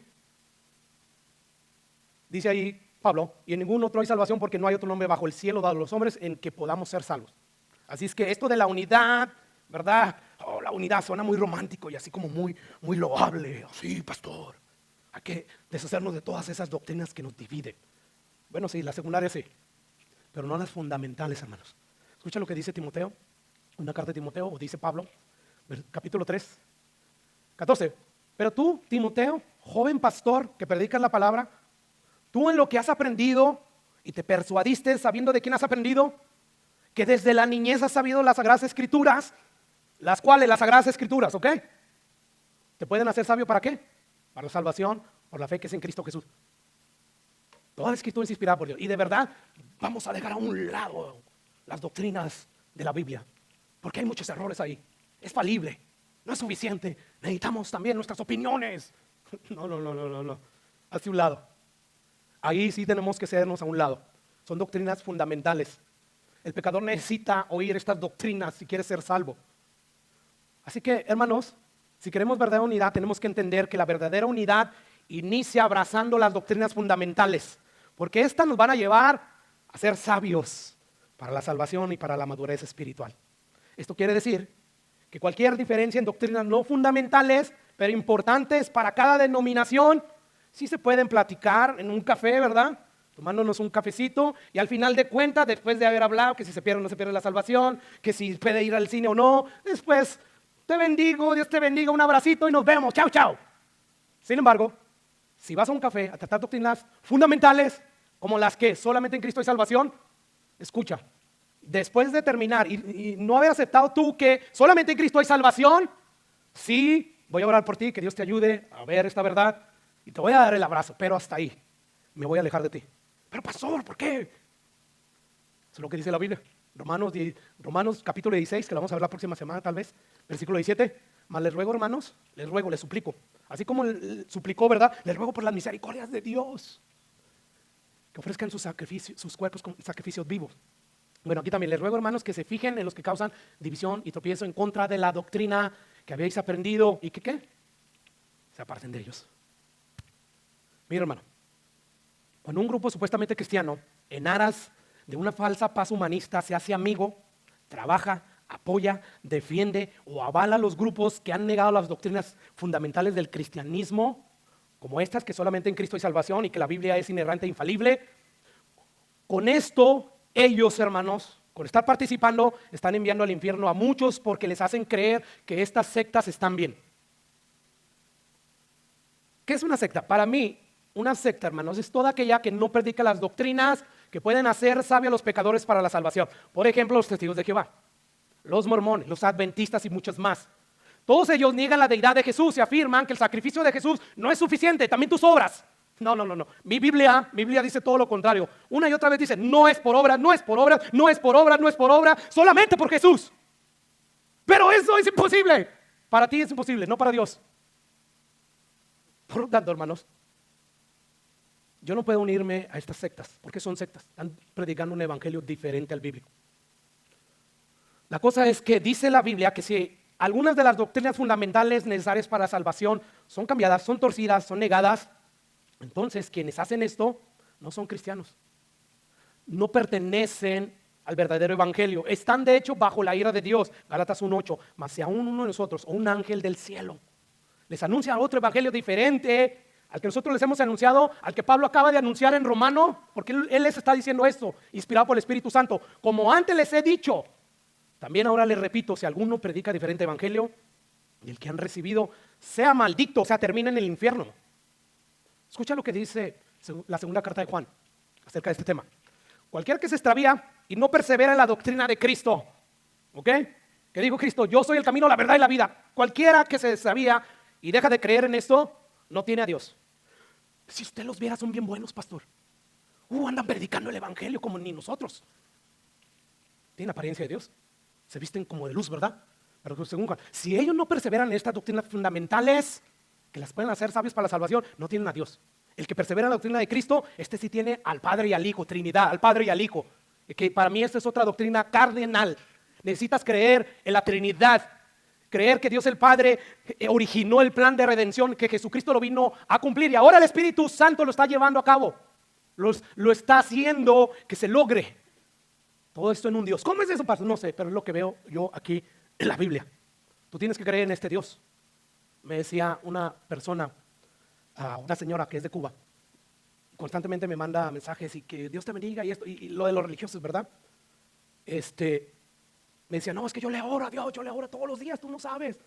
Dice ahí Pablo, y en ningún otro hay salvación porque no hay otro nombre bajo el cielo dado a los hombres en que podamos ser salvos. Así es que esto de la unidad, ¿verdad? Oh, la unidad suena muy romántico y así como muy loable. Sí, pastor, hay que deshacernos de todas esas doctrinas que nos dividen. Bueno, sí, la secundaria sí, pero no las fundamentales, hermanos. Escucha lo que dice Timoteo, una carta de Timoteo, o dice Pablo, capítulo 3, 14. Pero tú, Timoteo, joven pastor que predicas la palabra, tú en lo que has aprendido y te persuadiste sabiendo de quién has aprendido, que desde la niñez has sabido las Sagradas Escrituras, las cuales las Sagradas Escrituras, ¿ok? ¿Te pueden hacer sabio para qué? Para la salvación, por la fe que es en Cristo Jesús. Toda la Escritura es inspirada por Dios. Y de verdad, vamos a dejar a un lado las doctrinas de la Biblia, porque hay muchos errores ahí. Es falible, no es suficiente. Necesitamos también nuestras opiniones. No. hacia un lado. Ahí sí tenemos que cedernos a un lado. Son doctrinas fundamentales. El pecador necesita oír estas doctrinas si quiere ser salvo. Así que, hermanos, si queremos verdadera unidad, tenemos que entender que la verdadera unidad inicia abrazando las doctrinas fundamentales, porque estas nos van a llevar a ser sabios para la salvación y para la madurez espiritual. Esto quiere decir que cualquier diferencia en doctrinas no fundamentales, pero importantes para cada denominación, sí se pueden platicar en un café, ¿verdad? Tomándonos un cafecito y al final de cuentas, después de haber hablado que si se pierde o no se pierde la salvación, que si puede ir al cine o no, después te bendigo, Dios te bendiga, un abracito y nos vemos, chao, chao. Sin embargo, si vas a un café a tratar doctrinas fundamentales, como las que solamente en Cristo hay salvación, escucha, después de terminar y no haber aceptado tú que solamente en Cristo hay salvación, sí, voy a orar por ti, que Dios te ayude a ver esta verdad y te voy a dar el abrazo, pero hasta ahí, me voy a alejar de ti. Pero pastor, ¿por qué? Eso es lo que dice la Biblia. Romanos capítulo 16, que lo vamos a ver la próxima semana tal vez, versículo 17. Mas les ruego, hermanos, les suplico. Así como suplicó, ¿verdad? Les ruego por las misericordias de Dios que ofrezcan sus cuerpos como sacrificios vivos. Bueno, aquí también les ruego, hermanos, que se fijen en los que causan división y tropiezo en contra de la doctrina que habéis aprendido y que ¿qué? Se aparten de ellos. Mira, hermano, cuando un grupo supuestamente cristiano, en aras de una falsa paz humanista, se hace amigo, trabaja, apoya, defiende o avala a los grupos que han negado las doctrinas fundamentales del cristianismo, como estas que solamente en Cristo hay salvación y que la Biblia es inerrante e infalible, con esto ellos, hermanos, con estar participando, están enviando al infierno a muchos porque les hacen creer que estas sectas están bien. ¿Qué es una secta? Para mí, una secta, hermanos, es toda aquella que no predica las doctrinas que pueden hacer sabios a los pecadores para la salvación. Por ejemplo, los testigos de Jehová, los mormones, los adventistas y muchos más. Todos ellos niegan la deidad de Jesús y afirman que el sacrificio de Jesús no es suficiente, también tus obras. No. Mi Biblia dice todo lo contrario. Una y otra vez dice, no es por obra, no es por obra, no es por obra, no es por obra, solamente por Jesús. Pero eso es imposible. Para ti es imposible, no para Dios. Por lo tanto, hermanos, yo no puedo unirme a estas sectas, porque son sectas, están predicando un evangelio diferente al bíblico. La cosa es que dice la Biblia que si algunas de las doctrinas fundamentales necesarias para la salvación son cambiadas, son torcidas, son negadas, entonces quienes hacen esto no son cristianos, no pertenecen al verdadero evangelio, están de hecho bajo la ira de Dios. Gálatas 1:8, mas si a uno de nosotros o un ángel del cielo les anuncia otro evangelio diferente al que nosotros les hemos anunciado, al que Pablo acaba de anunciar en Romano, porque él les está diciendo esto, inspirado por el Espíritu Santo, como antes les he dicho, también ahora les repito, si alguno predica diferente evangelio del que han recibido, sea maldito, o sea, termina en el infierno. Escucha lo que dice la segunda carta de Juan acerca de este tema. Cualquiera que se extravía y no persevera en la doctrina de Cristo, ¿ok? Que dijo Cristo, yo soy el camino, la verdad y la vida. Cualquiera que se extravía y deja de creer en esto, no tiene a Dios. Si usted los viera, son bien buenos, pastor. Andan predicando el evangelio como ni nosotros. Tienen apariencia de Dios. Se visten como de luz, ¿verdad? Pero según Juan, si ellos no perseveran en estas doctrinas fundamentales que las pueden hacer sabios para la salvación, no tienen a Dios. El que persevera en la doctrina de Cristo, este sí tiene al Padre y al Hijo, Trinidad, al Padre y al Hijo. Que para mí esta es otra doctrina cardenal. Necesitas creer en la Trinidad, creer que Dios el Padre originó el plan de redención, que Jesucristo lo vino a cumplir y ahora el Espíritu Santo lo está llevando a cabo, lo está haciendo que se logre. Todo esto en un Dios. ¿Cómo es eso, pastor? No sé, pero es lo que veo yo aquí en la Biblia. Tú tienes que creer en este Dios. Me decía una persona, una señora que es de Cuba, constantemente me manda mensajes y que Dios te bendiga y esto, y lo de los religiosos, ¿verdad? Me decía, no, es que yo le oro a Dios, yo le oro todos los días, tú no sabes.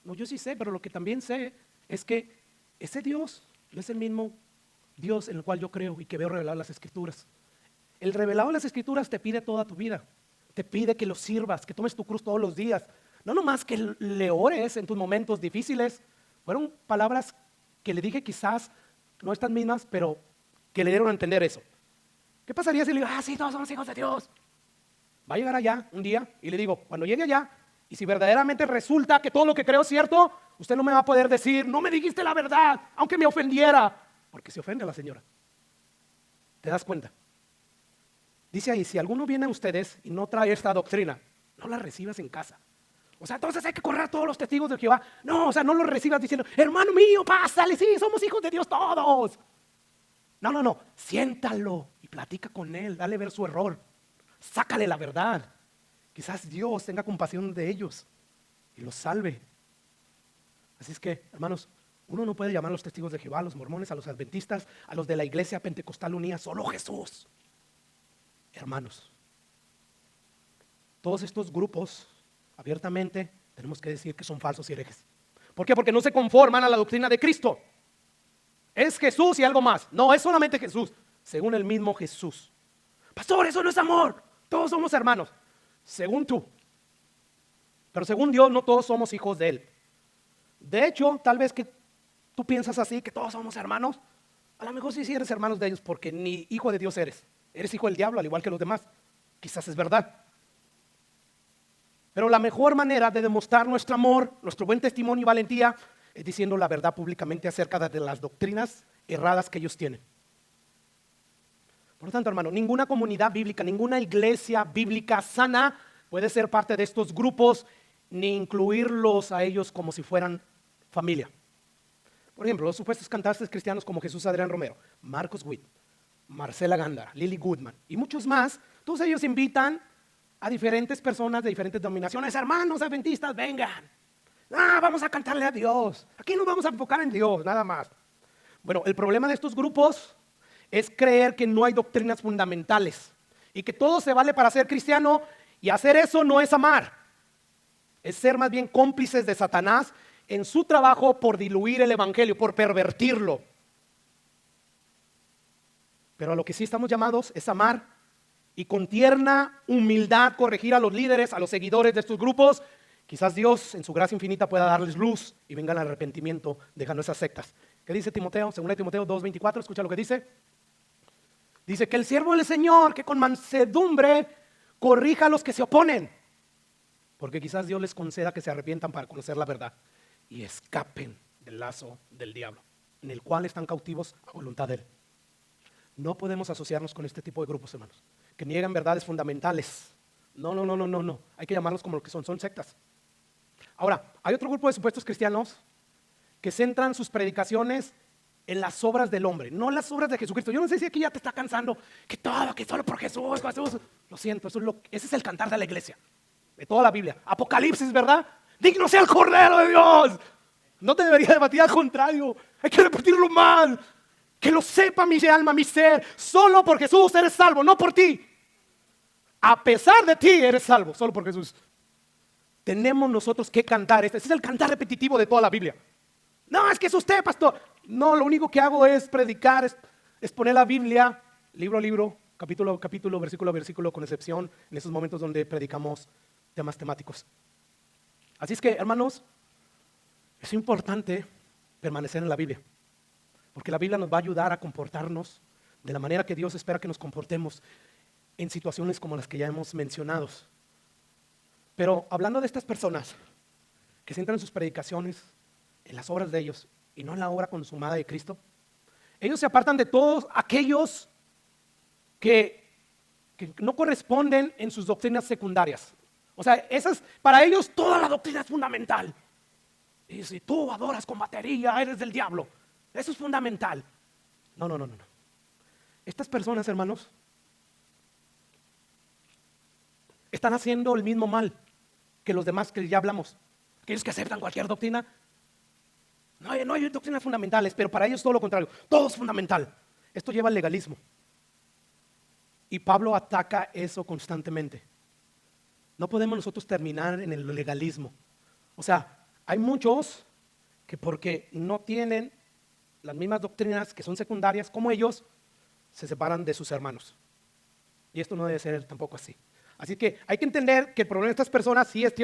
No, yo sí sé, pero lo que también sé es que ese Dios no es el mismo Dios en el cual yo creo y que veo revelado en las Escrituras. El revelado en las Escrituras te pide toda tu vida, te pide que lo sirvas, que tomes tu cruz todos los días. No nomás que le ores en tus momentos difíciles. Fueron palabras que le dije quizás, no estas mismas, pero que le dieron a entender eso. ¿Qué pasaría si le digo, sí, todos somos hijos de Dios? Va a llegar allá un día y le digo, cuando llegue allá, y si verdaderamente resulta que todo lo que creo es cierto, usted no me va a poder decir, no me dijiste la verdad, aunque me ofendiera. porque se ofende a la señora. ¿Te das cuenta? Dice ahí, si alguno viene a ustedes y no trae esta doctrina, no la recibas en casa. O sea, entonces hay que correr a todos los testigos de Jehová. No, o sea, no los recibas diciendo, hermano mío, pásale, sí, somos hijos de Dios todos. No, siéntalo y platica con él, dale ver su error. Sácale la verdad. Quizás Dios tenga compasión de ellos y los salve. Así es que, hermanos, uno no puede llamar a los testigos de Jehová, a los mormones, a los adventistas, a los de la iglesia pentecostal unida, solo Jesús. Hermanos, todos estos grupos, abiertamente, tenemos que decir que son falsos y herejes. ¿Por qué? Porque no se conforman a la doctrina de Cristo. Es Jesús y algo más. No, es solamente Jesús, según el mismo Jesús. Pastor, eso no es amor. Todos somos hermanos, según tú. Pero según Dios, no todos somos hijos de Él. De hecho, tal vez que tú piensas así, que todos somos hermanos. A lo mejor sí eres hermanos de ellos, porque ni hijo de Dios eres. Eres hijo del diablo, al igual que los demás. Quizás es verdad. Pero la mejor manera de demostrar nuestro amor, nuestro buen testimonio y valentía, es diciendo la verdad públicamente acerca de las doctrinas erradas que ellos tienen. Por lo tanto, hermano, ninguna comunidad bíblica, ninguna iglesia bíblica sana puede ser parte de estos grupos, ni incluirlos a ellos como si fueran familia. Por ejemplo, los supuestos cantantes cristianos como Jesús Adrián Romero, Marcos Witt, Marcela Gándara, Lily Goodman y muchos más, todos ellos invitan a diferentes personas de diferentes denominaciones, hermanos adventistas, vengan. Vamos a cantarle a Dios. Aquí nos vamos a enfocar en Dios, nada más. Bueno, el problema de estos grupos es creer que no hay doctrinas fundamentales y que todo se vale para ser cristiano, y hacer eso no es amar. Es ser más bien cómplices de Satanás en su trabajo por diluir el evangelio, por pervertirlo. Pero a lo que sí estamos llamados es amar y con tierna humildad corregir a los líderes, a los seguidores de estos grupos. Quizás Dios en su gracia infinita pueda darles luz y vengan al arrepentimiento dejando esas sectas. ¿Qué dice Timoteo? Según Timoteo 2:24, escucha lo que dice. Dice que el siervo del Señor, que con mansedumbre corrija a los que se oponen, porque quizás Dios les conceda que se arrepientan para conocer la verdad y escapen del lazo del diablo, en el cual están cautivos a voluntad de Él. No podemos asociarnos con este tipo de grupos, hermanos, que niegan verdades fundamentales. No. Hay que llamarlos como lo que son sectas. Ahora, hay otro grupo de supuestos cristianos que centran sus predicaciones en las obras del hombre, no en las obras de Jesucristo. Yo no sé si aquí ya te está cansando que todo, que solo por Jesús. Lo siento, ese es el cantar de la iglesia, de toda la Biblia. Apocalipsis, ¿verdad? Digno sea el Cordero de Dios. No te debería debatir, al contrario, hay que repetirlo más. Que lo sepa mi alma, mi ser. Solo por Jesús eres salvo, no por ti. A pesar de ti eres salvo, solo por Jesús. Tenemos nosotros que cantar. Este es el cantar repetitivo de toda la Biblia. No, es que es usted, pastor. No, lo único que hago es predicar, es poner la Biblia, libro a libro, capítulo a capítulo, versículo a versículo, con excepción en esos momentos donde predicamos temas temáticos. Así es que, hermanos, es importante permanecer en la Biblia, porque la Biblia nos va a ayudar a comportarnos de la manera que Dios espera que nos comportemos en situaciones como las que ya hemos mencionado. Pero hablando de estas personas que centran sus predicaciones en las obras de ellos y no en la obra consumada de Cristo, ellos se apartan de todos aquellos que no corresponden en sus doctrinas secundarias. O sea, para ellos toda la doctrina es fundamental. Y si tú adoras con batería, eres del diablo. Eso es fundamental. No. Estas personas, hermanos, están haciendo el mismo mal que los demás que ya hablamos. Aquellos que aceptan cualquier doctrina. No hay doctrinas fundamentales, pero para ellos todo lo contrario. Todo es fundamental. Esto lleva al legalismo. Y Pablo ataca eso constantemente. No podemos nosotros terminar en el legalismo. O sea, hay muchos que porque no tienen las mismas doctrinas que son secundarias como ellos, se separan de sus hermanos. Y esto no debe ser tampoco así. Así que hay que entender que el problema de estas personas sí es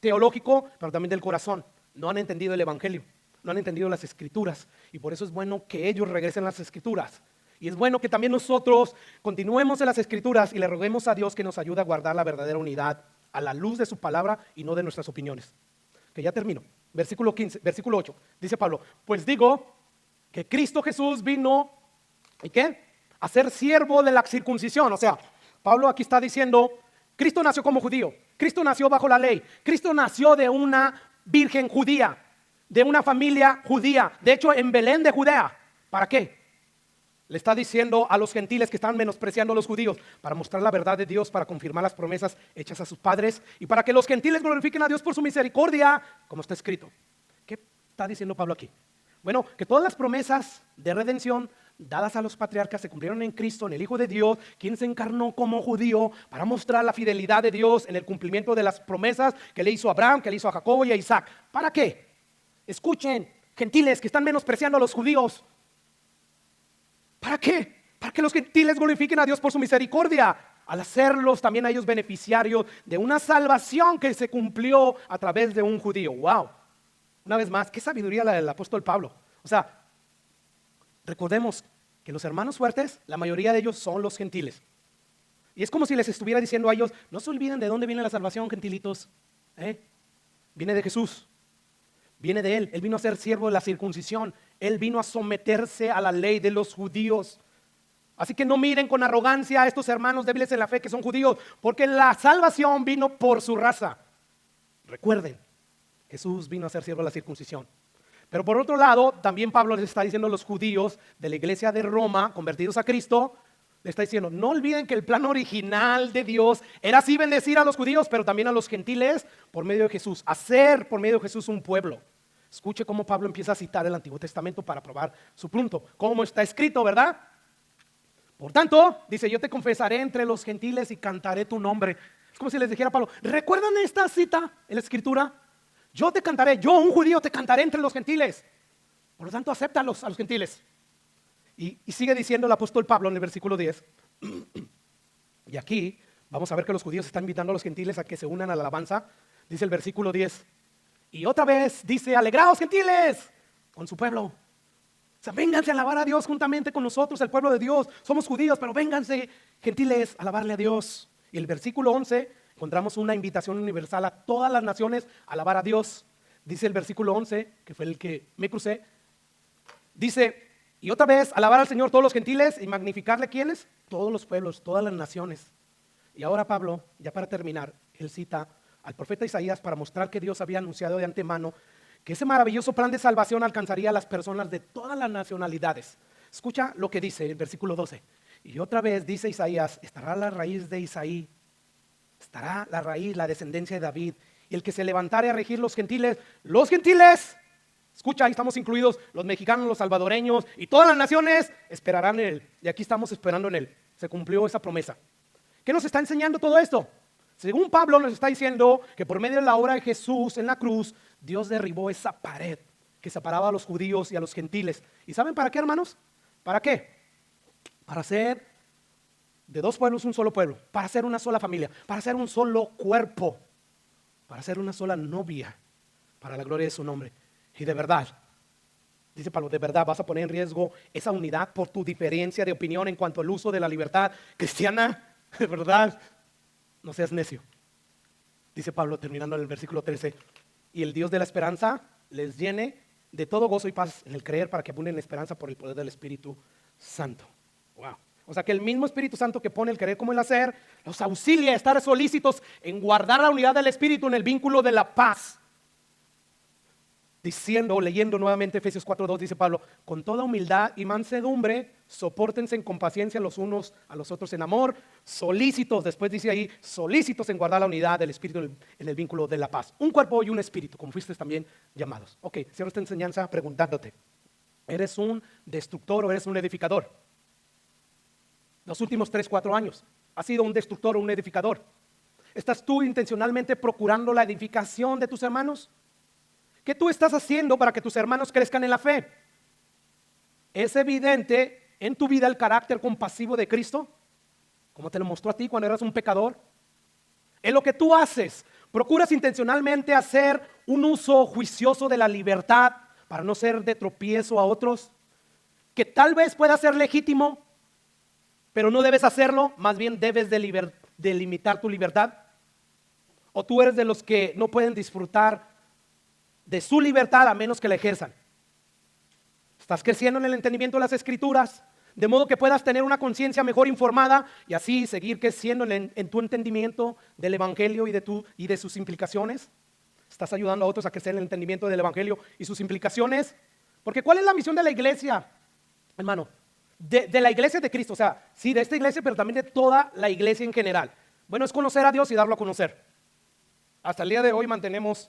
teológico, pero también del corazón. No han entendido el evangelio, no han entendido las escrituras, y por eso es bueno que ellos regresen a las escrituras. Y es bueno que también nosotros continuemos en las escrituras y le roguemos a Dios que nos ayude a guardar la verdadera unidad a la luz de su palabra y no de nuestras opiniones. Que ya termino. Versículo 8, dice Pablo, pues digo, que Cristo Jesús vino, ¿y qué? A ser siervo de la circuncisión. O sea, Pablo aquí está diciendo, Cristo nació como judío, Cristo nació bajo la ley, Cristo nació de una virgen judía, de una familia judía, de hecho en Belén de Judea. ¿Para qué? Le está diciendo a los gentiles que están menospreciando a los judíos, para mostrar la verdad de Dios, para confirmar las promesas hechas a sus padres y para que los gentiles glorifiquen a Dios por su misericordia, como está escrito. ¿Qué está diciendo Pablo aquí? Bueno, que todas las promesas de redención dadas a los patriarcas se cumplieron en Cristo, en el Hijo de Dios, quien se encarnó como judío para mostrar la fidelidad de Dios en el cumplimiento de las promesas que le hizo a Abraham, que le hizo a Jacobo y a Isaac. ¿Para qué? Escuchen, gentiles que están menospreciando a los judíos. ¿Para qué? Para que los gentiles glorifiquen a Dios por su misericordia, al hacerlos también a ellos beneficiarios de una salvación que se cumplió a través de un judío. ¡Wow! Una vez más, qué sabiduría la del apóstol Pablo. O sea, recordemos que los hermanos fuertes, la mayoría de ellos son los gentiles. Y es como si les estuviera diciendo a ellos, no se olviden de dónde viene la salvación, gentilitos. Viene de Jesús. Viene de Él. Él vino a ser siervo de la circuncisión. Él vino a someterse a la ley de los judíos. Así que no miren con arrogancia a estos hermanos débiles en la fe que son judíos, porque la salvación vino por su raza. Recuerden, Jesús vino a ser siervo de la circuncisión. Pero por otro lado, también Pablo les está diciendo a los judíos de la iglesia de Roma, convertidos a Cristo, le está diciendo, no olviden que el plan original de Dios era así bendecir a los judíos, pero también a los gentiles por medio de Jesús, hacer por medio de Jesús un pueblo. Escuche cómo Pablo empieza a citar el Antiguo Testamento para probar su punto. Como está escrito, ¿verdad? Por tanto, dice, yo te confesaré entre los gentiles y cantaré tu nombre. Es como si les dijera a Pablo, ¿recuerdan esta cita en la Escritura? Yo te cantaré, yo un judío te cantaré entre los gentiles. Por lo tanto, acéptalos a los gentiles. Y sigue diciendo el apóstol Pablo en el versículo 10. Y aquí vamos a ver que los judíos están invitando a los gentiles a que se unan a la alabanza. Dice el versículo 10. Y otra vez dice, alegraos gentiles con su pueblo. O sea, vénganse a alabar a Dios juntamente con nosotros, el pueblo de Dios. Somos judíos, pero vénganse gentiles a alabarle a Dios. Y el versículo 11 encontramos una invitación universal a todas las naciones a alabar a Dios. Dice el versículo 11, que fue el que me crucé. Dice, y otra vez alabar al Señor todos los gentiles y magnificarle, ¿quiénes? Todos los pueblos, todas las naciones. Y ahora Pablo, ya para terminar, él cita al profeta Isaías para mostrar que Dios había anunciado de antemano que ese maravilloso plan de salvación alcanzaría a las personas de todas las nacionalidades. Escucha lo que dice el versículo 12. Y otra vez dice Isaías, estará la raíz de Isaí, estará la raíz, la descendencia de David, y el que se levantare a regir los gentiles, escucha, ahí estamos incluidos los mexicanos, los salvadoreños y todas las naciones esperarán en él. Y aquí estamos esperando en él. Se cumplió esa promesa. ¿Qué nos está enseñando todo esto? Según Pablo nos está diciendo que por medio de la obra de Jesús en la cruz, Dios derribó esa pared que separaba a los judíos y a los gentiles. ¿Y saben para qué, hermanos? ¿Para qué? Para hacer de dos pueblos un solo pueblo, para hacer una sola familia, para hacer un solo cuerpo, para hacer una sola novia, para la gloria de su nombre. Y de verdad, dice Pablo, de verdad vas a poner en riesgo esa unidad por tu diferencia de opinión en cuanto al uso de la libertad cristiana. De verdad, no seas necio. Dice Pablo terminando en el versículo 13, y el Dios de la esperanza les llene de todo gozo y paz en el creer para que abunden en esperanza por el poder del Espíritu Santo. Wow. O sea que el mismo Espíritu Santo que pone el querer como el hacer, los auxilia a estar solícitos en guardar la unidad del Espíritu en el vínculo de la paz. Diciendo, leyendo nuevamente Efesios 4:2, dice Pablo, con toda humildad y mansedumbre, sopórtense con paciencia los unos a los otros en amor, solícitos, después dice ahí, solícitos en guardar la unidad del Espíritu en el vínculo de la paz. Un cuerpo y un espíritu, como fuiste también llamados. Ok, cierro esta enseñanza preguntándote, ¿eres un destructor o eres un edificador? Los últimos 3-4 años, ¿has sido un destructor o un edificador? ¿Estás tú intencionalmente procurando la edificación de tus hermanos? ¿Qué tú estás haciendo para que tus hermanos crezcan en la fe? ¿Es evidente en tu vida el carácter compasivo de Cristo? Como te lo mostró a ti cuando eras un pecador. En lo que tú haces, procuras intencionalmente hacer un uso juicioso de la libertad para no ser de tropiezo a otros, que tal vez pueda ser legítimo, pero no debes hacerlo, más bien debes de limitar tu libertad. O tú eres de los que no pueden disfrutar de su libertad a menos que la ejerzan. Estás creciendo en el entendimiento de las Escrituras, de modo que puedas tener una conciencia mejor informada y así seguir creciendo en tu entendimiento del Evangelio y de sus implicaciones. Estás ayudando a otros a crecer en el entendimiento del Evangelio y sus implicaciones. Porque ¿cuál es la misión de la iglesia, hermano? De la iglesia de Cristo, o sea, sí, de esta iglesia, pero también de toda la iglesia en general. Bueno, es conocer a Dios y darlo a conocer. Hasta el día de hoy mantenemos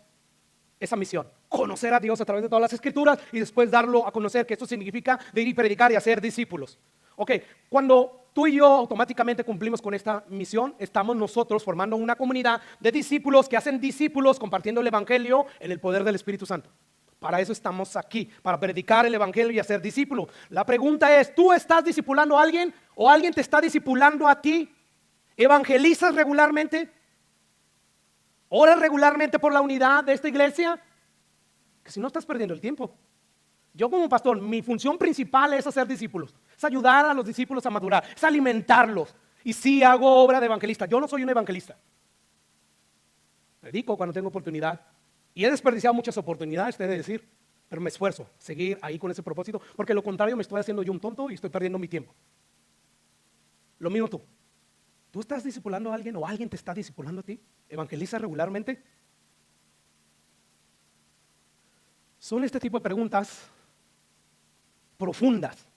esa misión, conocer a Dios a través de todas las Escrituras y después darlo a conocer, que esto significa de ir y predicar y hacer discípulos. Ok, cuando tú y yo automáticamente cumplimos con esta misión, estamos nosotros formando una comunidad de discípulos que hacen discípulos compartiendo el Evangelio en el poder del Espíritu Santo. Para eso estamos aquí, para predicar el Evangelio y hacer discípulos. La pregunta es, ¿tú estás discipulando a alguien o alguien te está discipulando a ti? ¿Evangelizas regularmente? ¿Oras regularmente por la unidad de esta iglesia? Que si no, estás perdiendo el tiempo. Yo como pastor, mi función principal es hacer discípulos, es ayudar a los discípulos a madurar, es alimentarlos. Y sí hago obra de evangelista. Yo no soy un evangelista. Predico cuando tengo oportunidad. Y he desperdiciado muchas oportunidades, te he de decir. Pero me esfuerzo a seguir ahí con ese propósito, porque lo contrario me estoy haciendo yo un tonto y estoy perdiendo mi tiempo. Lo mismo tú. ¿Tú estás discipulando a alguien o alguien te está discipulando a ti? ¿Evangelizas regularmente? Son este tipo de preguntas profundas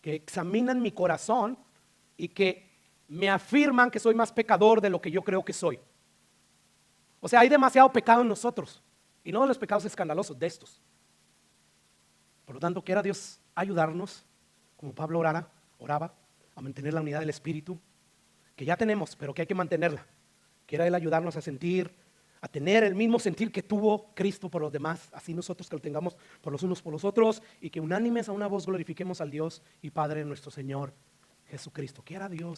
que examinan mi corazón y que me afirman que soy más pecador de lo que yo creo que soy. O sea, hay demasiado pecado en nosotros y no de los pecados escandalosos, de estos. Por lo tanto, quiera Dios ayudarnos, como Pablo oraba, a mantener la unidad del Espíritu, que ya tenemos, pero que hay que mantenerla. Quiera Él ayudarnos a sentir, a tener el mismo sentir que tuvo Cristo por los demás, así nosotros que lo tengamos por los unos por los otros, y que unánimes a una voz glorifiquemos al Dios y Padre de nuestro Señor Jesucristo. Quiera Dios